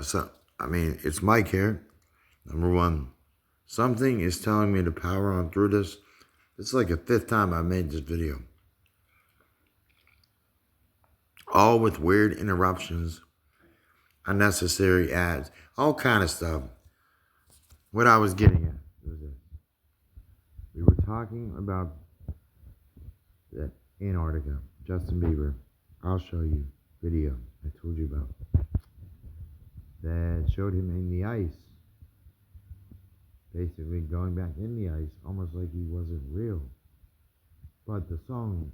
So, it's Mike here. Number one, something is telling me to power on through this. It's like the fifth time I made this video. All with weird interruptions, unnecessary ads, all kind of stuff. What I was getting at was this. We were talking about that Antarctica, Justin Bieber. I'll show you video I told you about that showed him in the ice, basically going back in the ice, almost like he wasn't real. But the song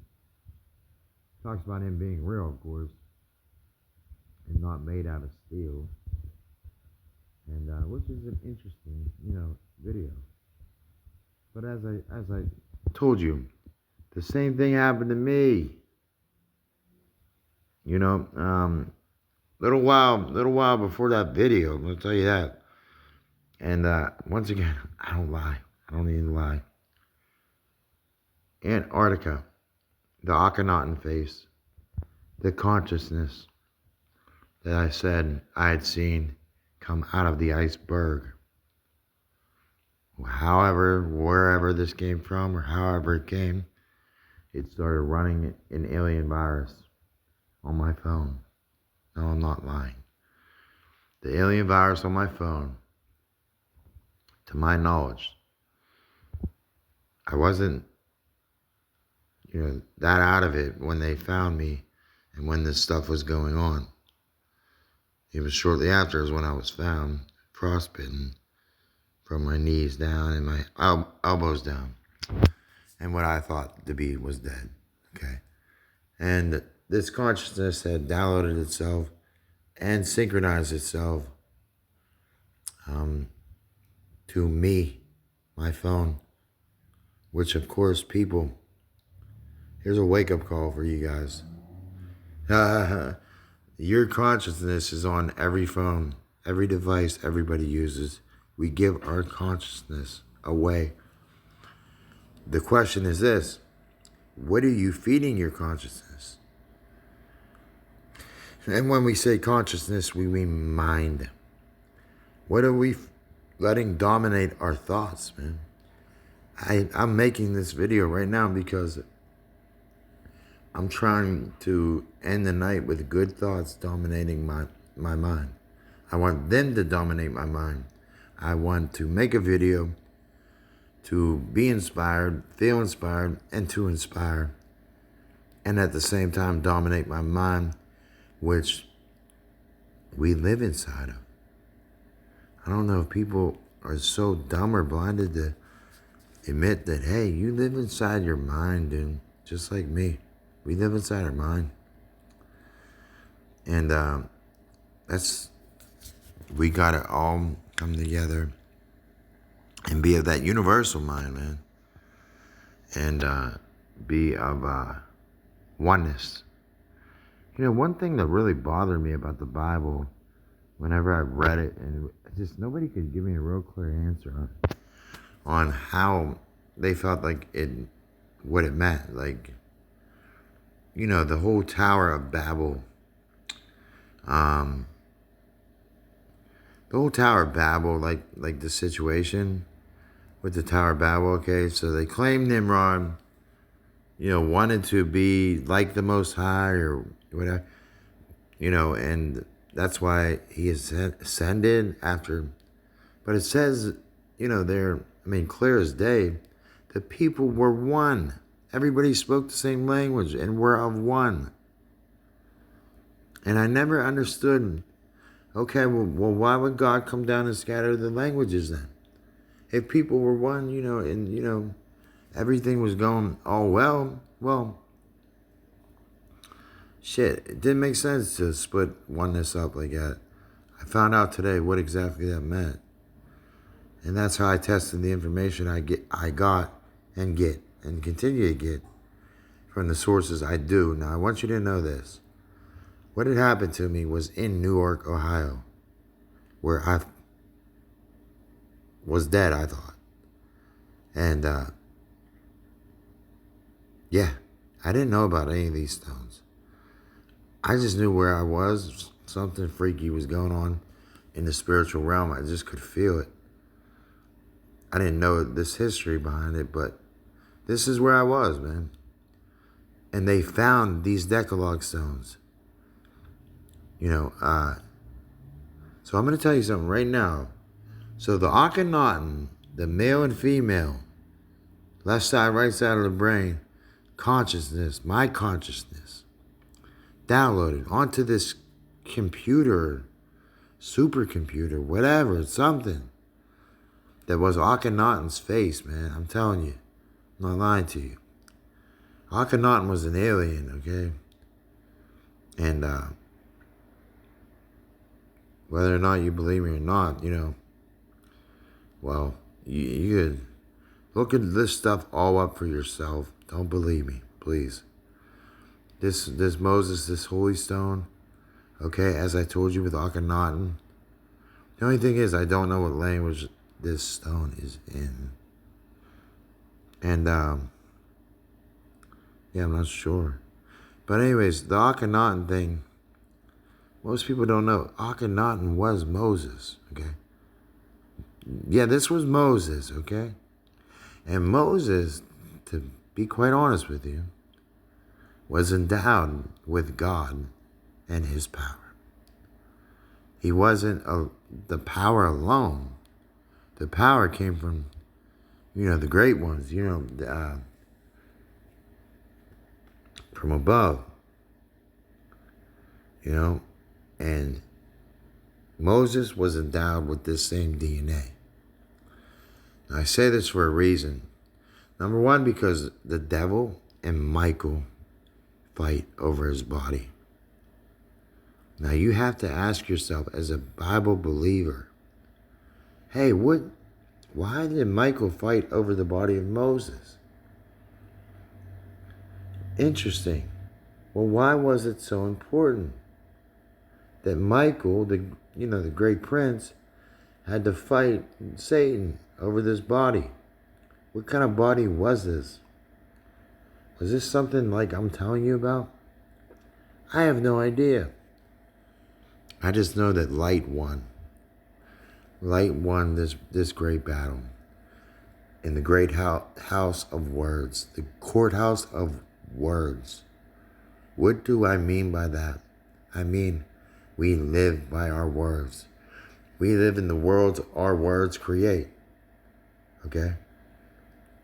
talks about him being real, of course, and not made out of steel, and which is an interesting, video. But as I told you, the same thing happened to me. Little while before that video, I'll tell you that. And once again, I don't lie. I don't even lie. Antarctica, the Akhenaten face, the consciousness that I said I had seen come out of the iceberg. However, wherever this came from or however it came, it started running an alien virus on my phone. No, I'm not lying. The alien virus on my phone, to my knowledge, I wasn't, that out of it when they found me and when this stuff was going on. It was shortly after is when I was found, frostbitten from my knees down and my elbows down. And what I thought to be was dead, okay? And this consciousness had downloaded itself and synchronized itself to me, my phone, which of course people, here's a wake-up call for you guys. Your consciousness is on every phone, every device everybody uses. We give our consciousness away. The question is this: what are you feeding your consciousness? And when we say consciousness, we mean mind. What are we letting dominate our thoughts, man? I'm making this video right now because I'm trying to end the night with good thoughts dominating my mind. I want them to dominate my mind. I want to make a video to be inspired, feel inspired, and to inspire. And at the same time, dominate my mind, which we live inside of. I don't know if people are so dumb or blinded to admit that, hey, you live inside your mind, dude, just like me. We live inside our mind. And we gotta all come together and be of that universal mind, man. And be of oneness. One thing that really bothered me about the Bible, whenever I read it, and just nobody could give me a real clear answer on how they felt like what it meant. Like, the whole Tower of Babel. The whole Tower of Babel, like the situation with the Tower of Babel, okay? So they claimed Nimrod, wanted to be like the Most High or whatever, and that's why he ascended after. But it says, there, clear as day, the people were one. Everybody spoke the same language and were of one. And I never understood, okay, well, why would God come down and scatter the languages then? If people were one, and, everything was going all well, shit, it didn't make sense to split oneness up like that. I found out today what exactly that meant. And that's how I tested the information I got and get and continue to get from the sources I do. Now, I want you to know this. What had happened to me was in Newark, Ohio, where I was dead, I thought. And, yeah, I didn't know about any of these stones. I just knew where I was. Something freaky was going on. in the spiritual realm. I just could feel it. I didn't know this history behind it, but this is where I was, man. And they found these Decalogue stones. So I'm going to tell you something right now. So the Akhenaten, the male and female, left side, right side of the brain, consciousness, my consciousness, downloaded onto this computer, supercomputer, whatever, something that was Akhenaten's face, man. I'm telling you. I'm not lying to you. Akhenaten was an alien, okay? And whether or not you believe me or not, well, you could look at this stuff all up for yourself. Don't believe me, please. This Moses, this holy stone, okay, as I told you with Akhenaten. The only thing is I don't know what language this stone is in. And, yeah, I'm not sure. But anyways, the Akhenaten thing, most people don't know. Akhenaten was Moses, okay? Yeah, this was Moses, okay? And Moses, to be quite honest with you, was endowed with God and his power. He wasn't the power alone. The power came from, the great ones, from above, and Moses was endowed with this same DNA. Now, I say this for a reason. Number one, because the devil and Michael fight over his body. Now, you have to ask yourself, as a Bible believer, hey, why did Michael fight over the body of Moses? Interesting. Well, why was it so important that Michael, the great prince, had to fight Satan over this body? What kind of body was this? Was this something like I'm telling you about? I have no idea. I just know that light won. Light won this great battle in the great house of words, the courthouse of words. What do I mean by that? I mean, we live by our words. We live in the world our words create. Okay?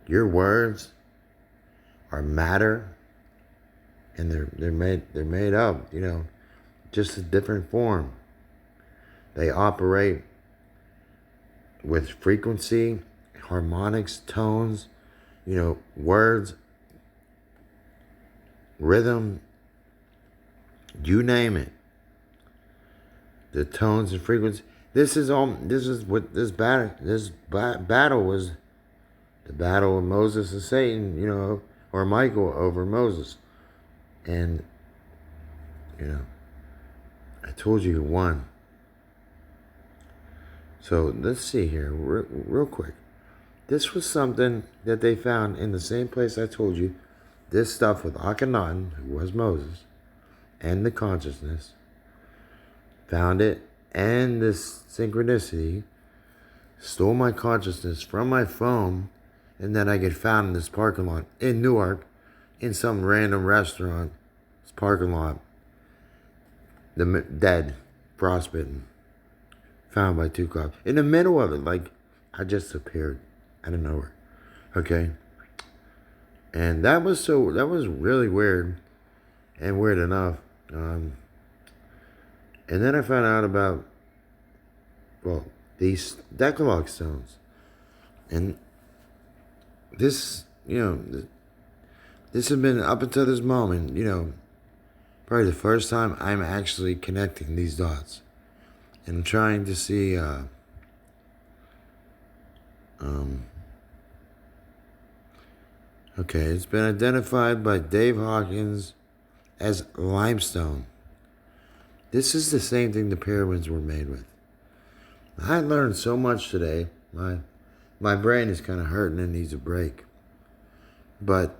Your words are matter, and they're made up, just a different form. They operate with frequency, harmonics, tones, words, rhythm, you name it. The tones and frequency. This is what this battle was. The battle of Moses and Satan, or Michael over Moses. And, I told you who won. So let's see here, real quick. This was something that they found in the same place I told you. This stuff with Akhenaten, who was Moses, and the consciousness, found it, and this synchronicity stole my consciousness from my phone, and then I get found in this parking lot in Newark, in some random restaurant, this parking lot, dead, frostbitten, found by 2 cops. In the middle of it, like, I just appeared out of nowhere, okay? And that was really weird, and weird enough. And then I found out about, these Decalogue stones. And this, this has been up until this moment, probably the first time I'm actually connecting these dots. And I'm trying to see, okay, it's been identified by Dave Hawkins as limestone. This is the same thing the pyramids were made with. I learned so much today. My brain is kind of hurting and needs a break. But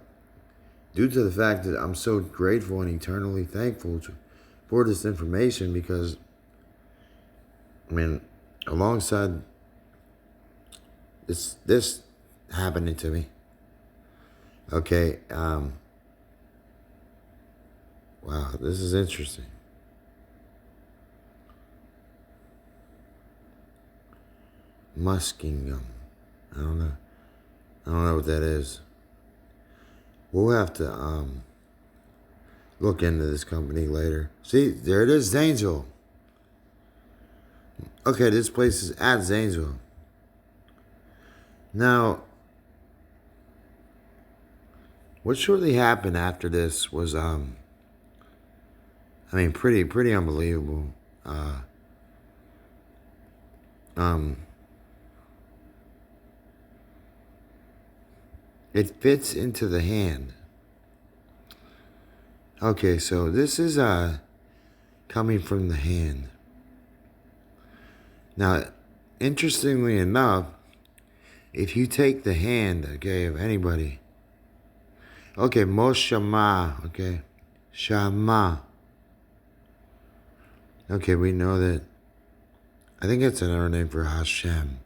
due to the fact that I'm so grateful and eternally thankful for this information, because I mean, alongside this happening to me. Okay, wow, this is interesting. Musking gum. I don't know. I don't know what that is. We'll have to look into this company later. See, there it is, Zanesville. Okay, this place is at Zanesville. Now, what shortly happened after this was, pretty unbelievable. It fits into the hand. Okay, so this is coming from the hand. Now, interestingly enough, if you take the hand, okay, of anybody, okay, Moshama, okay, Shama. Okay, we know that. I think that's another name for Hashem.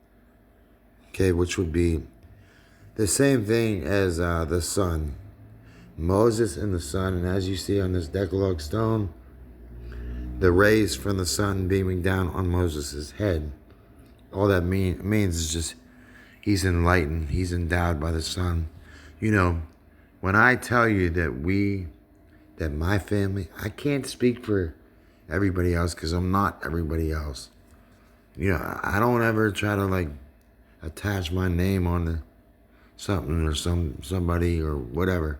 Okay, which would be the same thing as the sun. Moses and the sun, and as you see on this Decalogue stone, the rays from the sun beaming down on Moses' head. All that means is just he's enlightened, he's endowed by the sun. You know, when I tell you that my family, I can't speak for everybody else because I'm not everybody else. You know, I don't ever try to like attach my name on the something or somebody or whatever,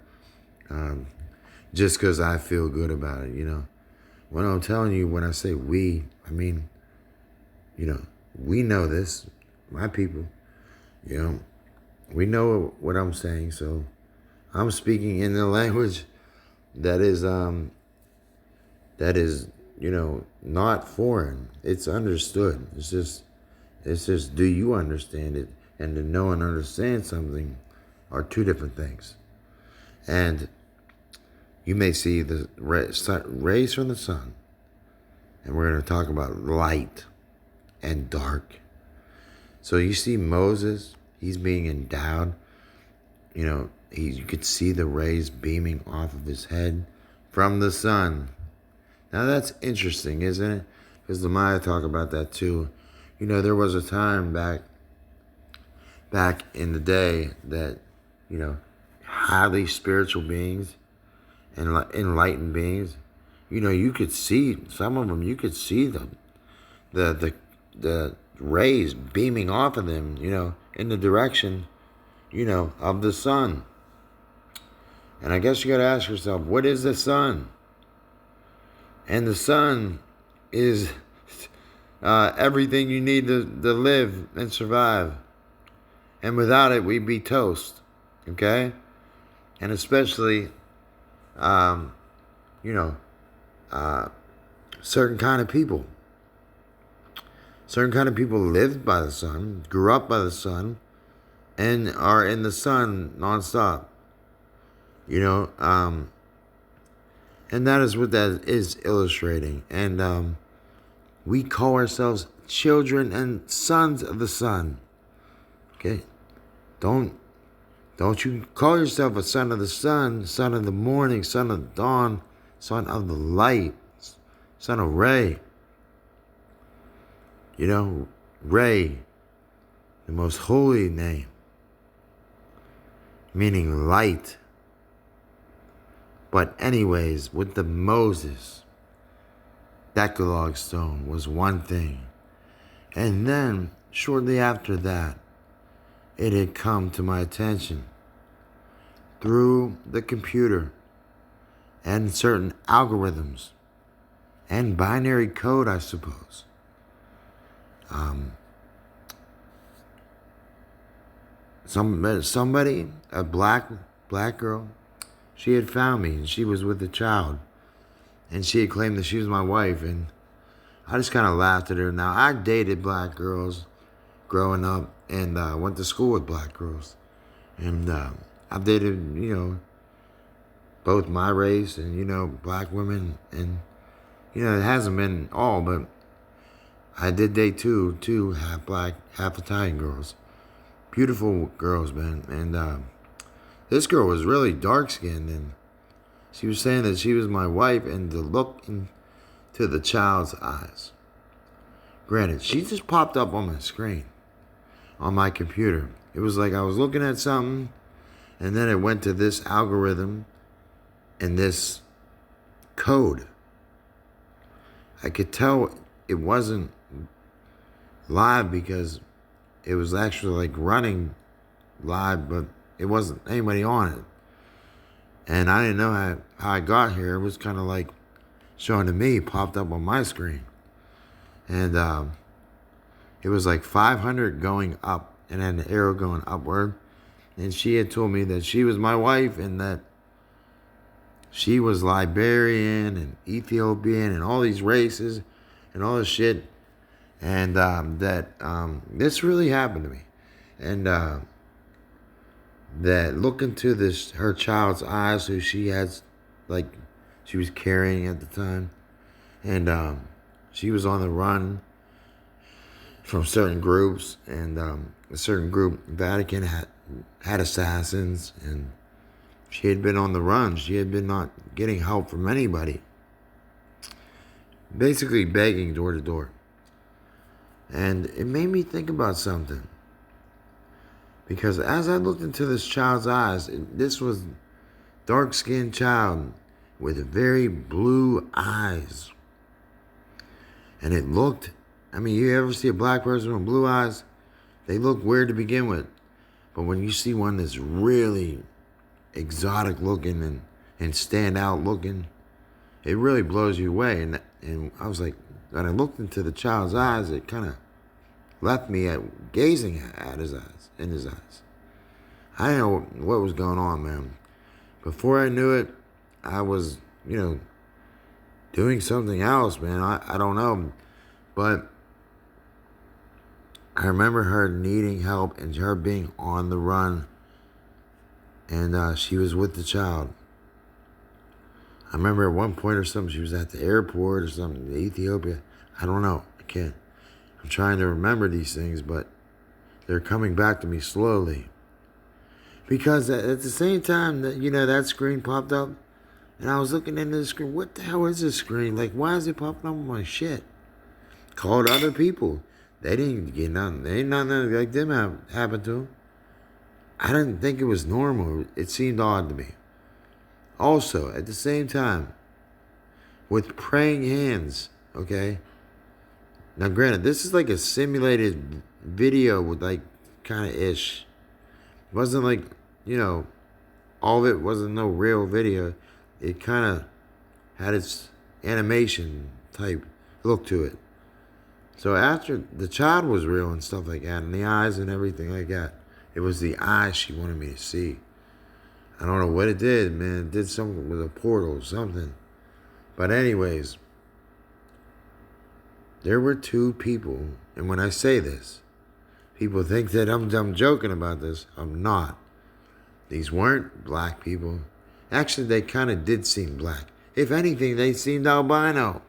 just because I feel good about it. You know, when I'm telling you, when I say we, I mean, you know, we know this, my people. You know, we know what I'm saying, so I'm speaking in the language that is you know, not foreign. It's understood. It's just do you understand it? And to know and understand something are two different things. And you may see the rays from the sun, and we're going to talk about light and dark. So you see Moses, he's being endowed. You know, you could see the rays beaming off of his head from the sun. Now that's interesting, isn't it? Because the Maya talk about that too. You know, there was a time back in the day that, you know, highly spiritual beings and enlightened beings, you know, you could see some of them. You could see them, the rays beaming off of them, you know, in the direction, you know, of the sun. And I guess you got to ask yourself, what is the sun? And the sun is everything you need to live and survive. And without it, we'd be toast. Okay? And especially, you know, certain kind of people. Certain kind of people lived by the sun, grew up by the sun, and are in the sun nonstop. You know, and that is what that is illustrating. And we call ourselves children and sons of the sun. Okay? Don't you call yourself a son of the sun, son of the morning, son of the dawn, son of the light, son of Ray. You know, Ray, the most holy name, meaning light. But anyways, with the Moses Decalogue stone was one thing. And then, shortly after that, it had come to my attention through the computer and certain algorithms and binary code, I suppose. Somebody, a black girl, she had found me, and she was with a child, and she had claimed that she was my wife, and I just kind of laughed at her. Now, I dated black girls growing up, and went to school with black girls, and I've dated, you know, both my race and, you know, black women, and, you know, it hasn't been all, but I did date two half black, half Italian girls. Beautiful girls, man. And this girl was really dark skinned, and she was saying that she was my wife, and to look into the child's eyes. Granted, she just popped up on my screen, on my computer. It was like I was looking at something, and then it went to this algorithm and this code. I could tell it wasn't live because it was actually like running live, but it wasn't anybody on it. And I didn't know how I got here. It was kind of like showing to me, popped up on my screen. And it was like 500 going up and then the arrow going upward. And she had told me that she was my wife and that she was Liberian and Ethiopian and all these races and all this shit. And that this really happened to me. And that look into her child's eyes, who she has, like, she was carrying at the time. And she was on the run from certain groups. And a certain group, Vatican, had assassins. And she had been on the run. She had been not getting help from anybody. Basically begging door to door. And it made me think about something. Because as I looked into this child's eyes, this was dark-skinned child with very blue eyes. And it looked, I mean, you ever see a black person with blue eyes? They look weird to begin with. But when you see one that's really exotic looking and stand out looking, it really blows you away. And I was like, when I looked into the child's eyes, it kind of left me at gazing at his eyes, in his eyes. I didn't know what was going on, man. Before I knew it, I was, doing something else, man. I don't know. But I remember her needing help and her being on the run. And she was with the child. I remember at one point or something, she was at the airport or something, in Ethiopia. I don't know. I can't. I'm trying to remember these things, but they're coming back to me slowly. Because at the same time that, that screen popped up, and I was looking into the screen, what the hell is this screen? Like, why is it popping up on my shit? Called other people. They didn't get nothing. There ain't nothing like them happened to them. I didn't think it was normal. It seemed odd to me. Also, at the same time, with praying hands, okay? Now, granted, this is like a simulated video with like kind of ish. It wasn't like, all of it wasn't no real video. It kind of had its animation type look to it. So after the child was real and stuff like that, and the eyes and everything like that, it was the eyes she wanted me to see. I don't know what it did, man. It did something with a portal or something. But anyways, there were two people, and when I say this, people think that I'm joking about this. I'm not. These weren't black people. Actually, they kind of did seem black. If anything, they seemed albino.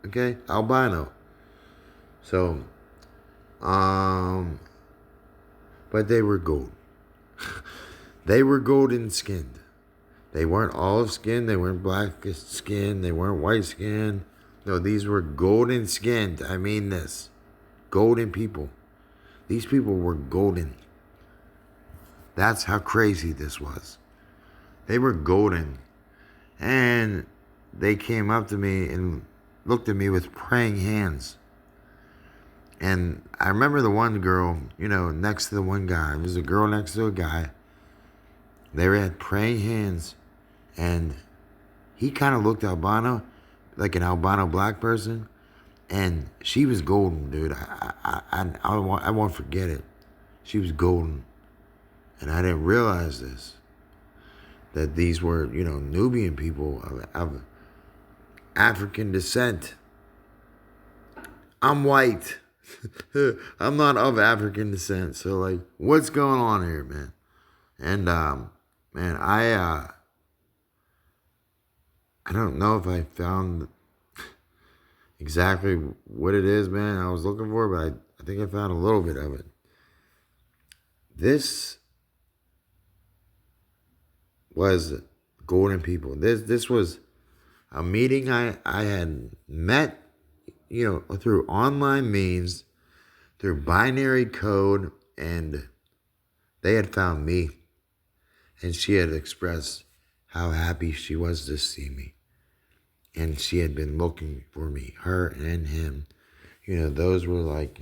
Okay? Albino. So, but they were gold. They were golden skinned. They weren't olive skinned. They weren't black skinned. They weren't white skinned. No, these were golden skinned. I mean this. Golden people. These people were golden. That's how crazy this was. They were golden. And they came up to me and looked at me with praying hands. And I remember the one girl, next to the one guy. There was a girl next to a guy. They had praying hands. And he kind of looked albino, like an albino black person. And she was golden, dude. I won't forget it. She was golden. And I didn't realize this. That these were, Nubian people of African descent. I'm white. I'm not of African descent. So, like, what's going on here, man? And, man, I don't know if I found exactly what it is, man, I was looking for, but I think I found a little bit of it. This was Golden People. This was a meeting I had met, through online means, through binary code, and they had found me, and she had expressed how happy she was to see me. And she had been looking for me, her and him. Those were like,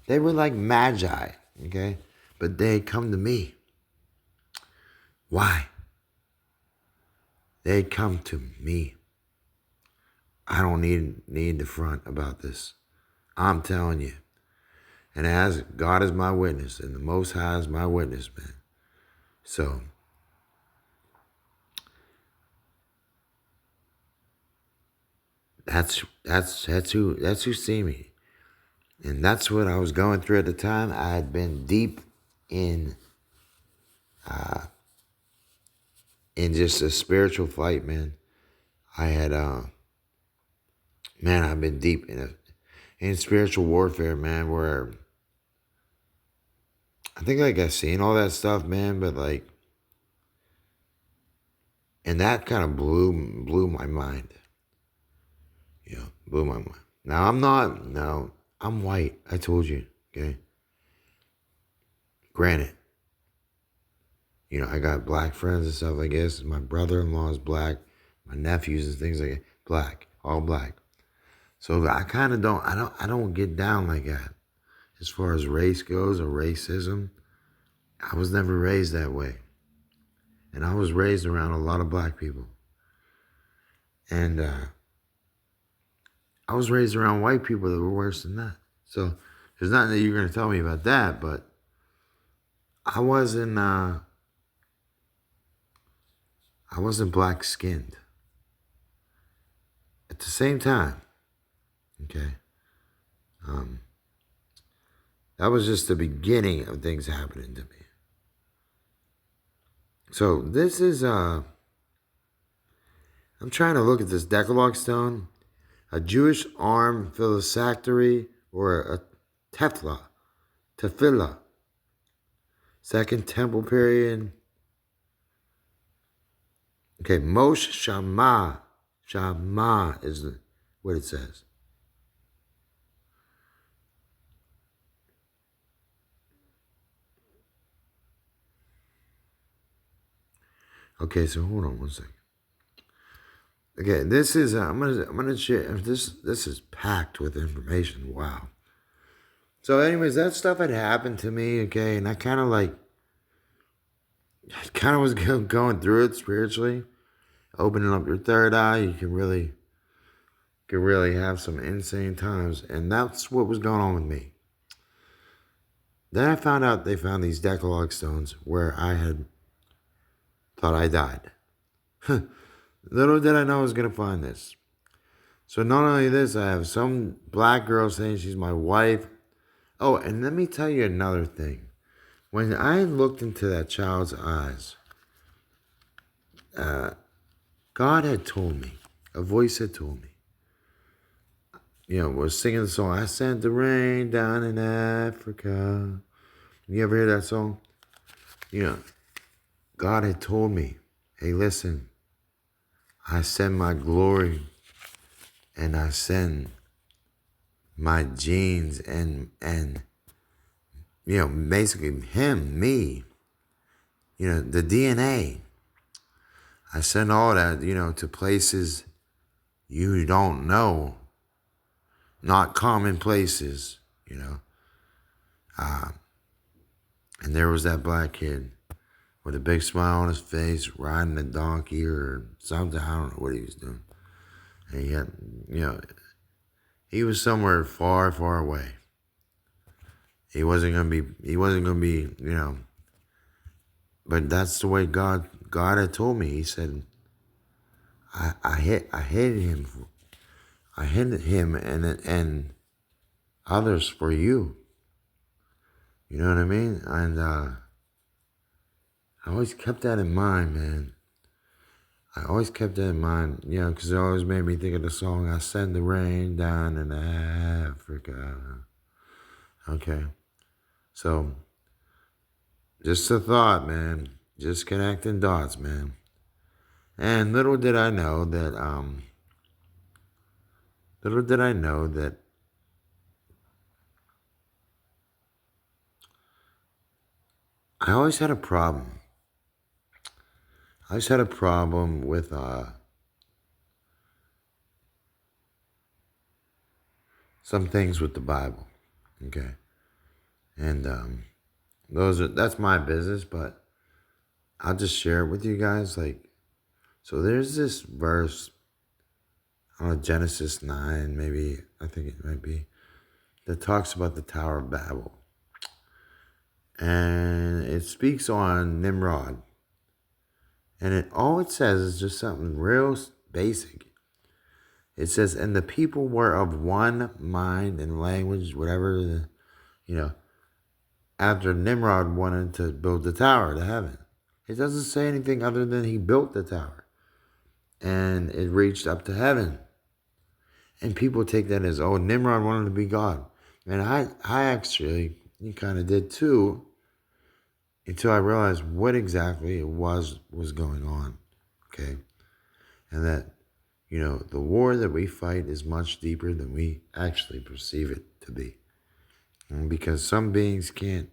they were like magi, okay? But they had come to me. Why? They had come to me. I don't need to front about this. I'm telling you. And as God is my witness, and the Most High is my witness, man. So, that's who see me. And that's what I was going through at the time. I had been deep in just a spiritual fight, man. I had man, I've been deep in spiritual warfare, man, where I think like I've seen all that stuff, man, but like, and that kind of blew my mind. Blew my mind. Now I'm white. I told you, okay? Granted, I got black friends and stuff like this. My brother-in-law is black. My nephews and things like that, black, all black. So I kind of I don't get down like that. As far as race goes or racism, I was never raised that way. And I was raised around a lot of black people. And I was raised around white people that were worse than that. So there's nothing that you're going to tell me about that, but I wasn't black skinned. At the same time, okay, that was just the beginning of things happening to me. So this is I'm trying to look at this Decalogue stone, a Jewish arm phylactery, or a tefillah, Second Temple period. Okay, Moshe Shama is what it says. Okay, so hold on one second. Okay, this is I'm gonna share this. This is packed with information. Wow. So, anyways, that stuff had happened to me. Okay, and I kind of was going through it spiritually, opening up your third eye. You can really have some insane times, and that's what was going on with me. Then I found out they found these Decalogue stones where I had thought I died. Little did I know I was going to find this. So not only this, I have some black girl saying she's my wife. Oh, and let me tell you another thing. When I looked into that child's eyes, God had told me, a voice had told me, was singing the song, I sent the rain down in Africa. You ever hear that song? God had told me, hey, listen, I send my glory and I send my genes and basically him, me, the DNA. I send all that, to places you don't know, not common places, And there was that black kid with a big smile on his face, riding a donkey or something. I don't know what he was doing. And he had, he was somewhere far, far away. He wasn't gonna be, but that's the way God had told me. He said, I hit him and others for you. You know what I mean? And I always kept that in mind, man. I always kept that in mind, because it always made me think of the song, I Send the Rain Down in Africa. Okay. So, just a thought, man. Just connecting dots, man. And little did I know that I always had a problem. I always had a problem with some things with the Bible. Okay. And that's my business, but I'll just share it with you guys. So there's this verse, Genesis 9, maybe, I think it might be, that talks about the Tower of Babel. And it speaks on Nimrod. And all it says is just something real basic. It says, and the people were of one mind and language, whatever, after Nimrod wanted to build the tower to heaven. It doesn't say anything other than he built the tower. And it reached up to heaven. And people take that as, oh, Nimrod wanted to be God. And I actually, you kind of did too, until I realized what exactly it was going on. Okay? And that, the war that we fight is much deeper than we actually perceive it to be. And because some beings can't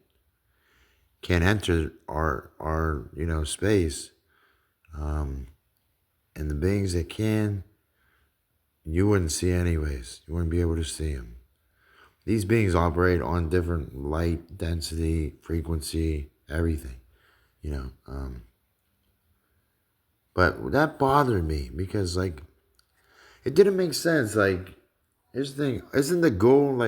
enter our space. And the beings that can, you wouldn't see anyways. You wouldn't be able to see them. These beings operate on different light, density, frequency, everything, But that bothered me because, it didn't make sense. Here's the thing. Isn't the goal,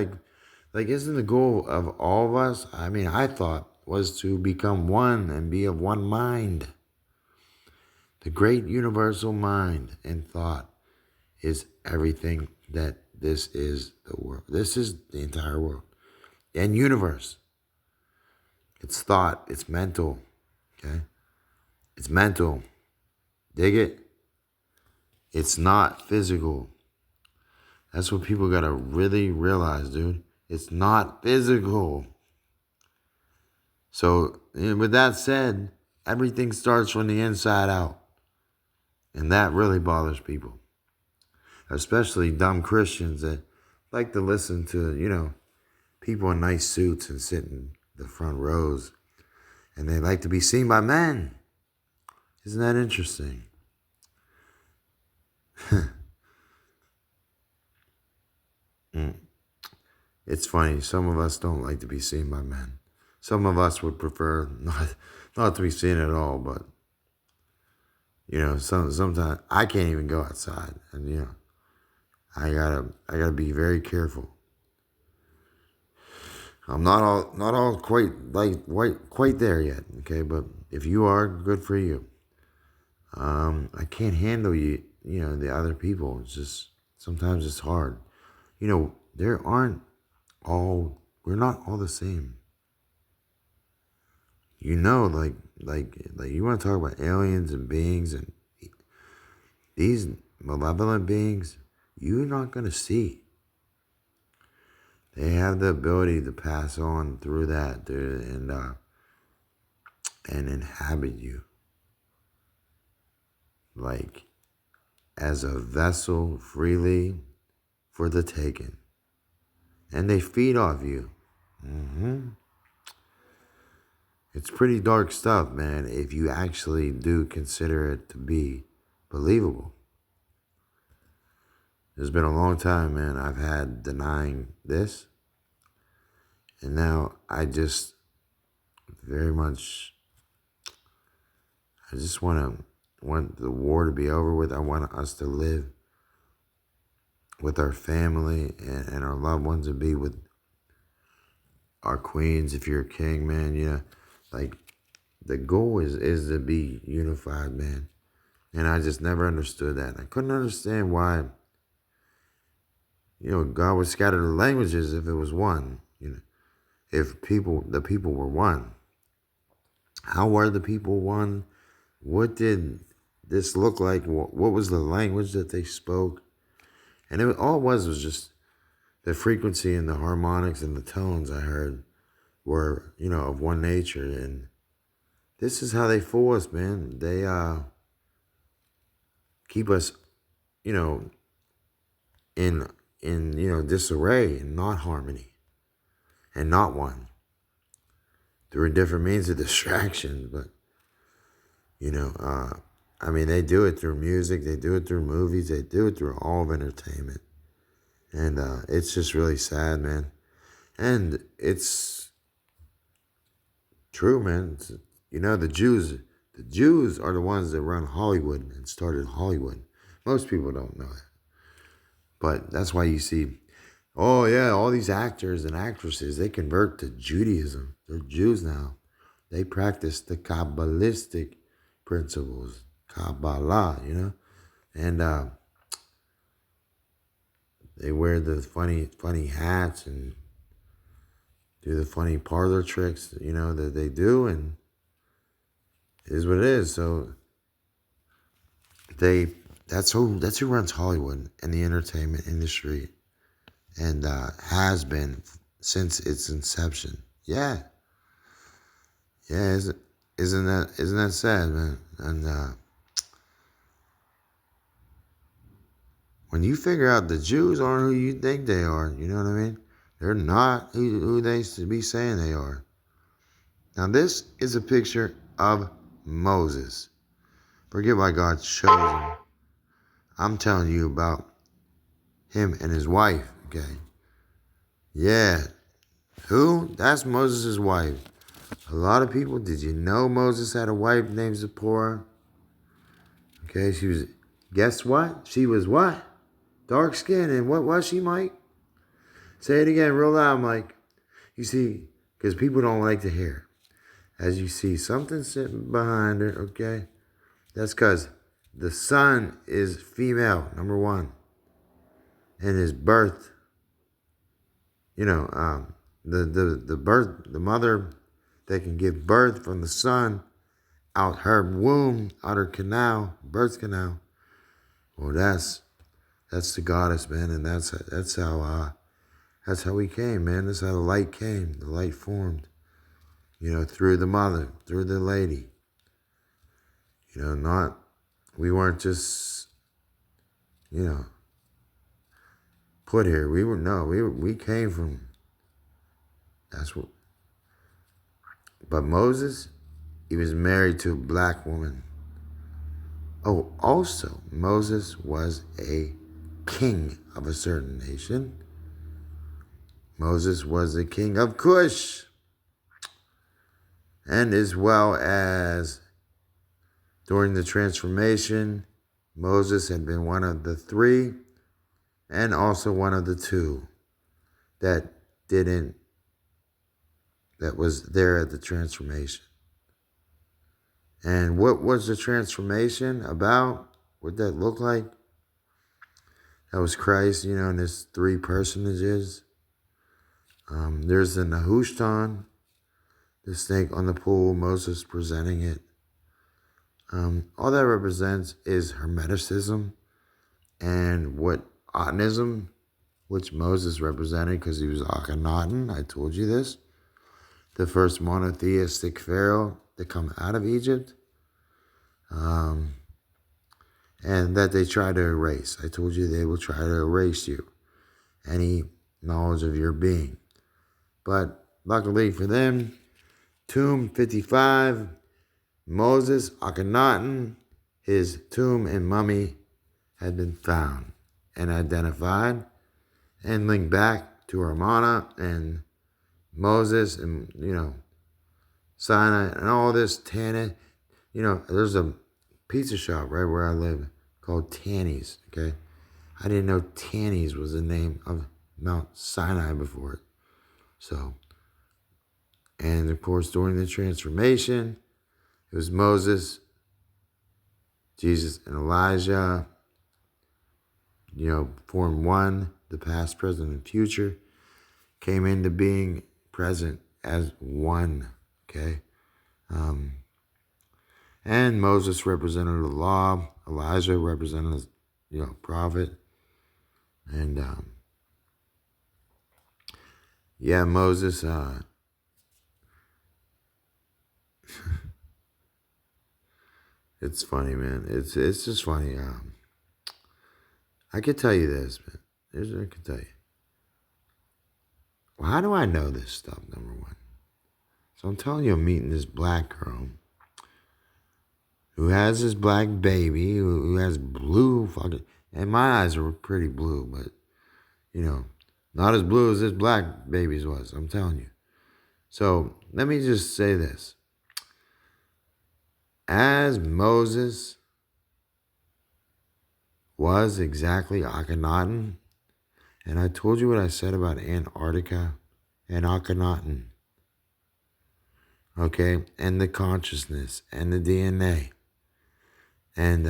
isn't the goal of all of us, I thought, was to become one and be of one mind. The great universal mind and thought is everything that this is the world. This is the entire world and universe. It's thought. It's mental. Okay? It's mental. Dig it? It's not physical. That's what people gotta really realize, dude. It's not physical. So, with that said, everything starts from the inside out. And that really bothers people. Especially dumb Christians that like to listen to, people in nice suits and sit in the front rows. And they like to be seen by men. Isn't that interesting? It's funny. Some of us don't like to be seen by men. Some of us would prefer not to be seen at all, but sometimes I can't even go outside, and I gotta be very careful. I'm not all quite there yet, okay? But if you are, good for you. I can't handle the other people. It's just sometimes it's hard. We're not all the same. You want to talk about aliens and beings and these malevolent beings, you're not going to see. They have the ability to pass on through that, dude, and inhabit you. As a vessel freely for the taking. And they feed off you. It's pretty dark stuff, man, if you actually do consider it to be believable. There's been a long time, man, I've had denying this. And now I just want the war to be over with. I want us to live with our family and our loved ones and be with our queens. If you're a king, man, the goal is to be unified, man. And I just never understood that. I couldn't understand why, God would scatter the languages if it was one, if the people were one. How were the people one? What did this look like? What was the language that they spoke? And all it was just the frequency and the harmonics and the tones I heard were, of one nature. And this is how they fool us, man. They keep us, you know, in disarray and not harmony and not one through different means of distraction. But they do it through music, they do it through movies, they do it through all of entertainment. And it's just really sad, man. And it's true, man. The Jews are the ones that run Hollywood and started Hollywood. Most people don't know that. But that's why you see, oh yeah, all these actors and actresses, they convert to Judaism. They're Jews now. They practice the Kabbalistic principles, Kabbalah, and they wear the funny hats and do the funny parlor tricks, that they do, and it is what it is. So that's who runs Hollywood and the entertainment industry, and has been since its inception. Yeah, isn't that sad, man? And when you figure out the Jews aren't who you think they are, you know what I mean? They're not who they should be saying they are. Now this is a picture of Moses. Forget why God chose him. I'm telling you about him and his wife, okay? Yeah. Who? That's Moses' wife. A lot of people, did you know Moses had a wife named Zipporah? Okay, guess what? She was what? Dark skin. And what was she, Mike? Say it again real loud, Mike. You see, because people don't like to hear. As you see something sitting behind her, okay? That's because the son is female, number one. And his birth, the mother that can give birth from the son out her womb, out her canal, birth canal. Well, that's the goddess, man, and that's how we came, man. That's how the light came. The light formed, through the mother, through the lady. We weren't just, put here. We came from, but Moses, he was married to a black woman. Oh, also, Moses was a king of a certain nation. Moses was the king of Cush. And as well as during the transformation, Moses had been one of the three and also one of the two that was there at the transformation. And what was the transformation about? What that look like? That was Christ, and his three personages. There's the Nehushtan, the snake on the pool, Moses presenting it. All that represents is Hermeticism and what Ottonism, which Moses represented because he was Akhenaten. I told you this. The first monotheistic pharaoh to come out of Egypt. And that they try to erase. I told you they will try to erase you. Any knowledge of your being. But luckily for them, tomb 55, Moses, Akhenaten, his tomb and mummy had been found and identified and linked back to Ramana and Moses and, Sinai and all this Tanit. There's a pizza shop right where I live called Tanny's, okay? I didn't know Tanny's was the name of Mount Sinai before it. So, and of course, during the transformation, it was Moses, Jesus, and Elijah, formed one, the past, present, and future, came into being present as one, okay? And Moses represented the law. Elijah represented, prophet. And yeah, Moses. It's funny, man. It's just funny. I could tell you this, man. Here's what I could tell you. Well, how do I know this stuff? Number one. So I'm telling you, I'm meeting this black girl who has this black baby who has blue fucking. And my eyes are pretty blue, but not as blue as this black baby's was. I'm telling you. So let me just say this. As Moses was exactly Akhenaten, and I told you what I said about Antarctica and Akhenaten, okay, and the consciousness and the DNA. And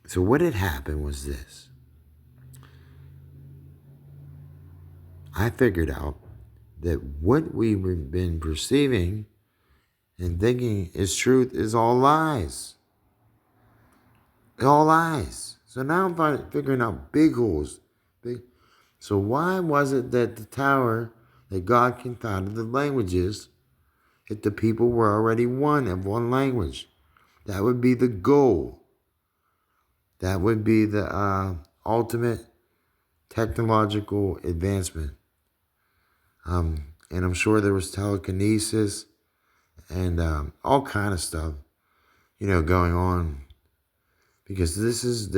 so what had happened was this. I figured out that what we've been perceiving and thinking is truth is all lies. All lies. So now I'm figuring out big holes. So why was it that the tower, that God confounded the languages, if the people were already one of one language? That would be the goal. That would be the ultimate technological advancement. And I'm sure there was telekinesis and all kind of stuff, going on. Because this is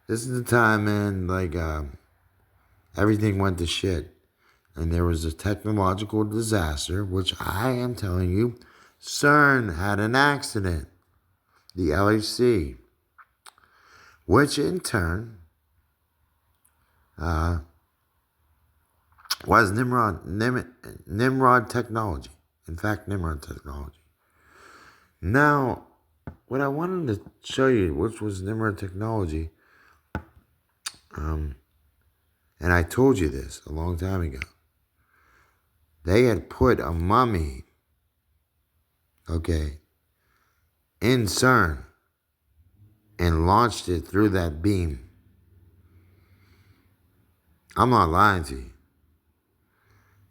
the time, man, like everything went to shit. And there was a technological disaster, which I am telling you, CERN had an accident, the LHC, which in turn was Nimrod technology. In fact, Nimrod technology. Now, what I wanted to show you, which was Nimrod technology, and I told you this a long time ago. They had put a mummy, okay, in CERN and launched it through that beam. I'm not lying to you.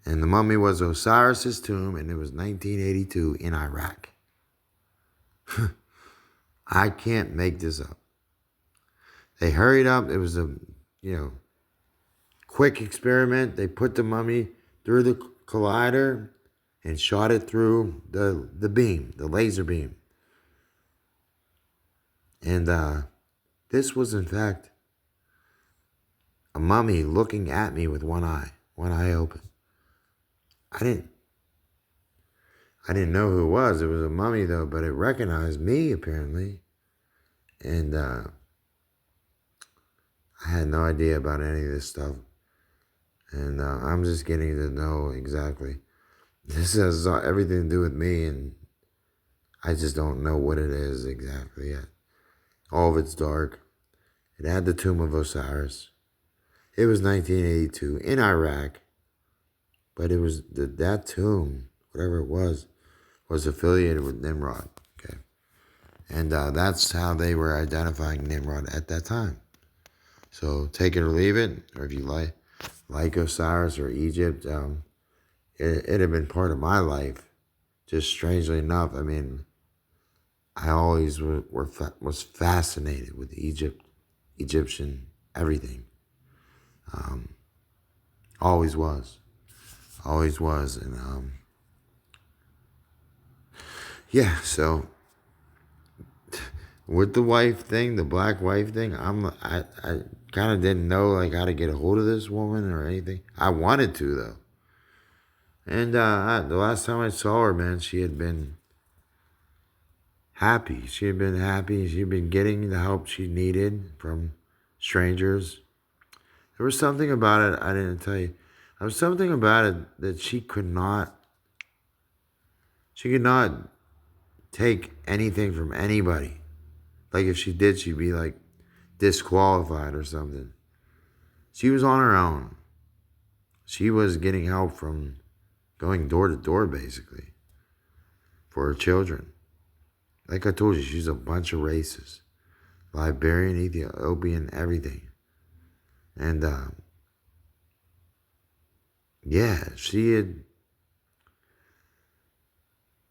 And the mummy was Osiris's tomb, and it was 1982 in Iraq. I can't make this up. They hurried up. It was a, quick experiment. They put the mummy through the collider and shot it through the beam, the laser beam. And this was, in fact, a mummy looking at me with one eye open. I didn't know who it was. It was a mummy, though, but it recognized me, apparently. And I had no idea about any of this stuff. And I'm just getting to know exactly. This has everything to do with me, and I just don't know what it is exactly yet. All of it's dark. It had the tomb of Osiris. It was 1982 in Iraq. But it was that tomb, whatever it was affiliated with Nimrod. Okay. And that's how they were identifying Nimrod at that time. So take it or leave it, or if you like Osiris or Egypt, it had been part of my life. Just strangely enough, I mean, I always was fascinated with Egyptian everything. Always was, and yeah. So with the wife thing, the black wife thing, I kind of didn't know like how to get a hold of this woman or anything. I wanted to though, and the last time I saw her, man, she had been happy. She had been happy. She had been getting the help she needed from strangers. There was something about it I didn't tell you. There was something about it that she could not take anything from anybody. Like if she did, she'd be like disqualified or something. She was on her own. She was getting help from going door to door, basically. for her children. Like I told you, she's a bunch of races. Liberian, Ethiopian, everything. And yeah, she didn't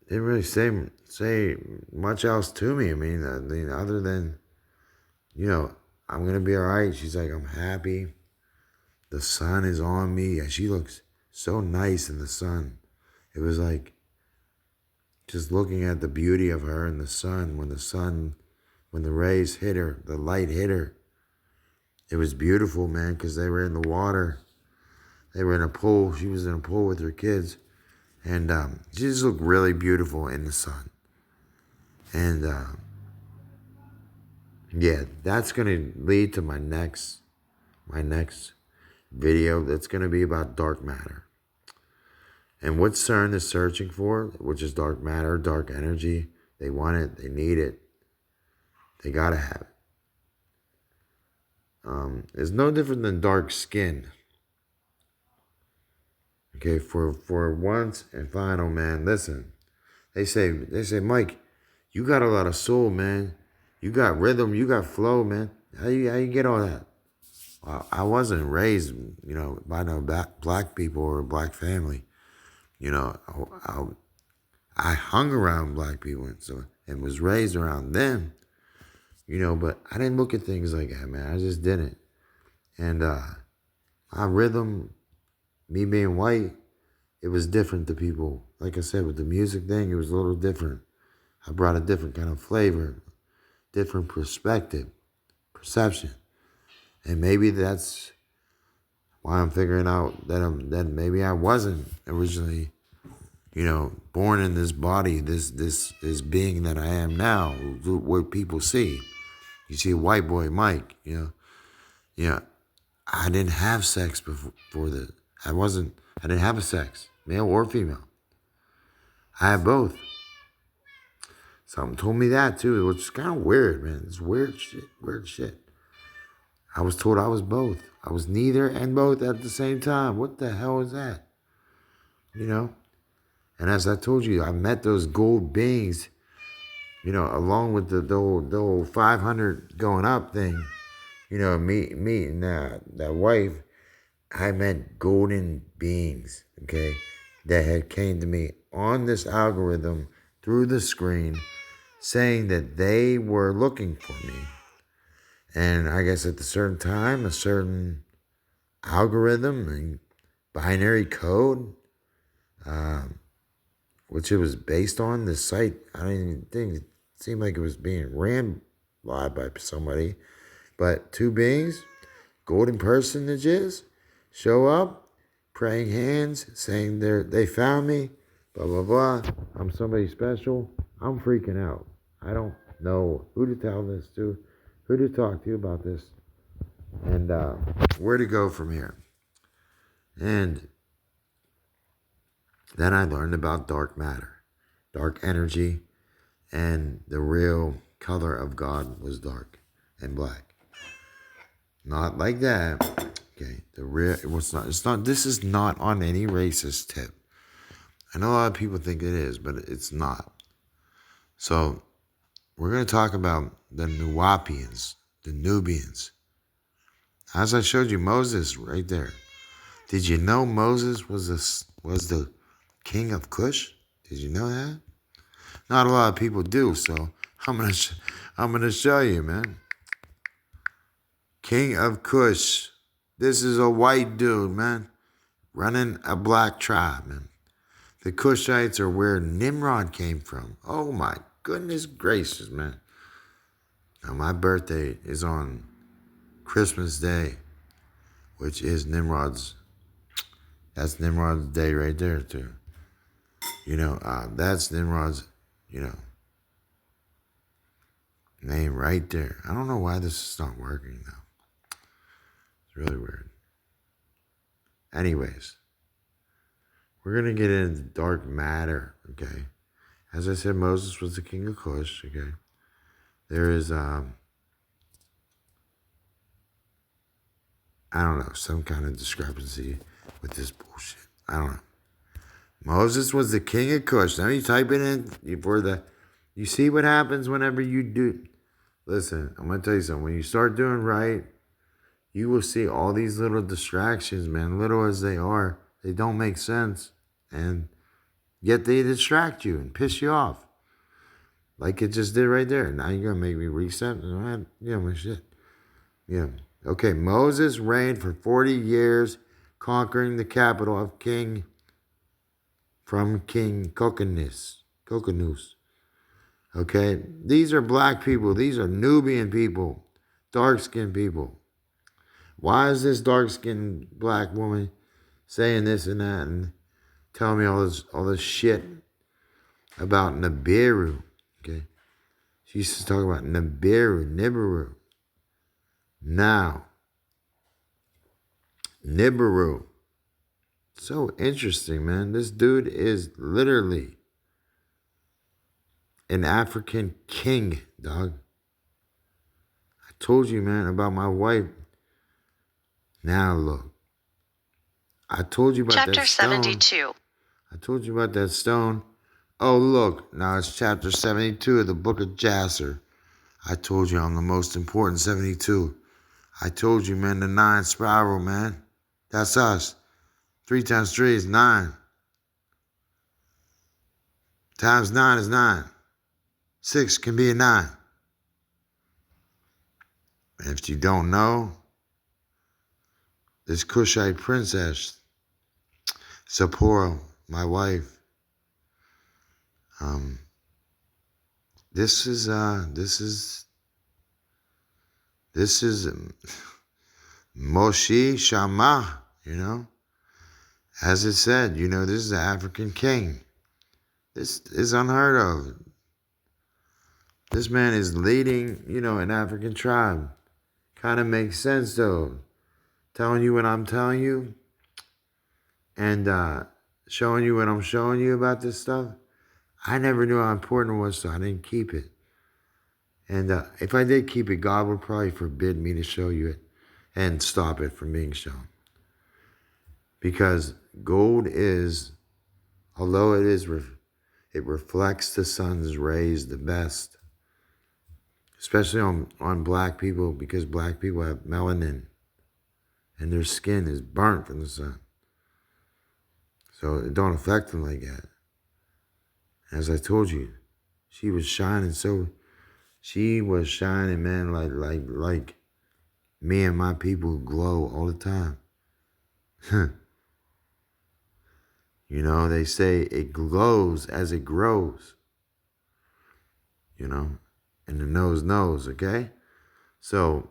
really say much else to me. I mean, other than, I'm gonna be all right. She's like, I'm happy. The sun is on me. Yeah, she looks so nice in the sun. It was like just looking at the beauty of her in the sun. When the rays hit her, the light hit her. It was beautiful, man, because they were in the water. They were in a pool. She was in a pool with her kids. And she just looked really beautiful in the sun. And yeah, that's going to lead to my next video. That's going to be about dark matter. And what CERN is searching for, which is dark matter, dark energy. They want it. They need it. They got to have it. It's no different than dark skin. Okay, for once and final, man, listen. They say, Mike, you got a lot of soul, man. You got rhythm, you got flow, man. How you get all that? Well, I wasn't raised, by no black people or a black family. I hung around black people and was raised around them. But I didn't look at things like that, man. I just didn't. And my rhythm, me being white, it was different to people. Like I said, with the music thing, it was a little different. I brought a different kind of flavor, different perspective, perception. And maybe that's why I'm figuring out that maybe I wasn't originally, born in this body, this being that I am now, what people see. You see a white boy, Mike, I didn't have sex before this. I didn't have a sex, male or female. I had both. Something told me that too, which is kind of weird, man. It's weird shit. I was told I was both. I was neither and both at the same time. What the hell is that? And as I told you, I met those gold beings, along with the whole 500 going up thing, meeting that wife. I met golden beings, okay, that had came to me on this algorithm through the screen saying that they were looking for me. And I guess at a certain time, a certain algorithm and binary code, which it was based on, the site, I don't even think it seemed like it was being ran live by somebody. But two beings, golden personages, show up, praying hands, saying they found me, blah, blah, blah. I'm somebody special. I'm freaking out. I don't know who to tell this to, who to talk to about this, and where to go from here. And then I learned about dark matter, dark energy, and the real color of God was dark and black. Not like that. Okay, it's not, this is not on any racist tip. I know a lot of people think it is, but it's not. So, we're going to talk about the Nuwapians, the Nubians. As I showed you, Moses right there. Did you know Moses was the king of Cush? Did you know that? Not a lot of people do, so I'm gonna show you, man. King of Cush. This is a white dude, man, running a black tribe, man. The Cushites are where Nimrod came from. Oh my goodness gracious, man. Now my birthday is on Christmas Day, which is that's Nimrod's day right there too. That's Nimrod's, name right there. I don't know why this is not working though. It's really weird. Anyways, we're going to get into dark matter, okay? As I said, Moses was the king of Cush, okay? There is, I don't know, some kind of discrepancy with this bullshit. I don't know. Moses was the king of Cush. Now you type it in for the. You see what happens whenever you do. Listen, I'm gonna tell you something. When you start doing right, you will see all these little distractions, man. Little as they are, they don't make sense, and yet they distract you and piss you off, like it just did right there. Now you're gonna make me reset. Yeah, my shit. Yeah. Okay. Moses reigned for 40 years, conquering the capital of King Coconus. Okay. These are black people. These are Nubian people, dark-skinned people. Why is this dark-skinned black woman saying this and that and telling me all this shit about Nibiru? Okay. She used to talk about Nibiru. Now, Nibiru. So interesting, man. This dude is literally an African king, dog. I told you, man, about my wife. Now look. I told you about Chapter that stone. 72. I told you about that stone. Oh, look. Now it's chapter 72 of the book of Jasher. I told you I'm the most important 72. I told you, man, the 9 spiral, man. That's us. 3 times 3 is 9. Times 9 is 9. 6 can be a 9. And if you don't know, this Cushite princess, Zipporah, my wife, this is Moshe Shammah, as it said, this is an African king. This is unheard of. This man is leading, an African tribe. Kind of makes sense, though. Telling you what I'm telling you and showing you what I'm showing you about this stuff. I never knew how important it was, so I didn't keep it. And if I did keep it, God would probably forbid me to show you it and stop it from being shown. Because gold is, although it reflects the sun's rays the best, especially on black people, because black people have melanin and their skin is burnt from the sun. So it don't affect them like that. As I told you, she was shining, man, like me and my people glow all the time. They say it glows as it grows. And the nose knows, okay? So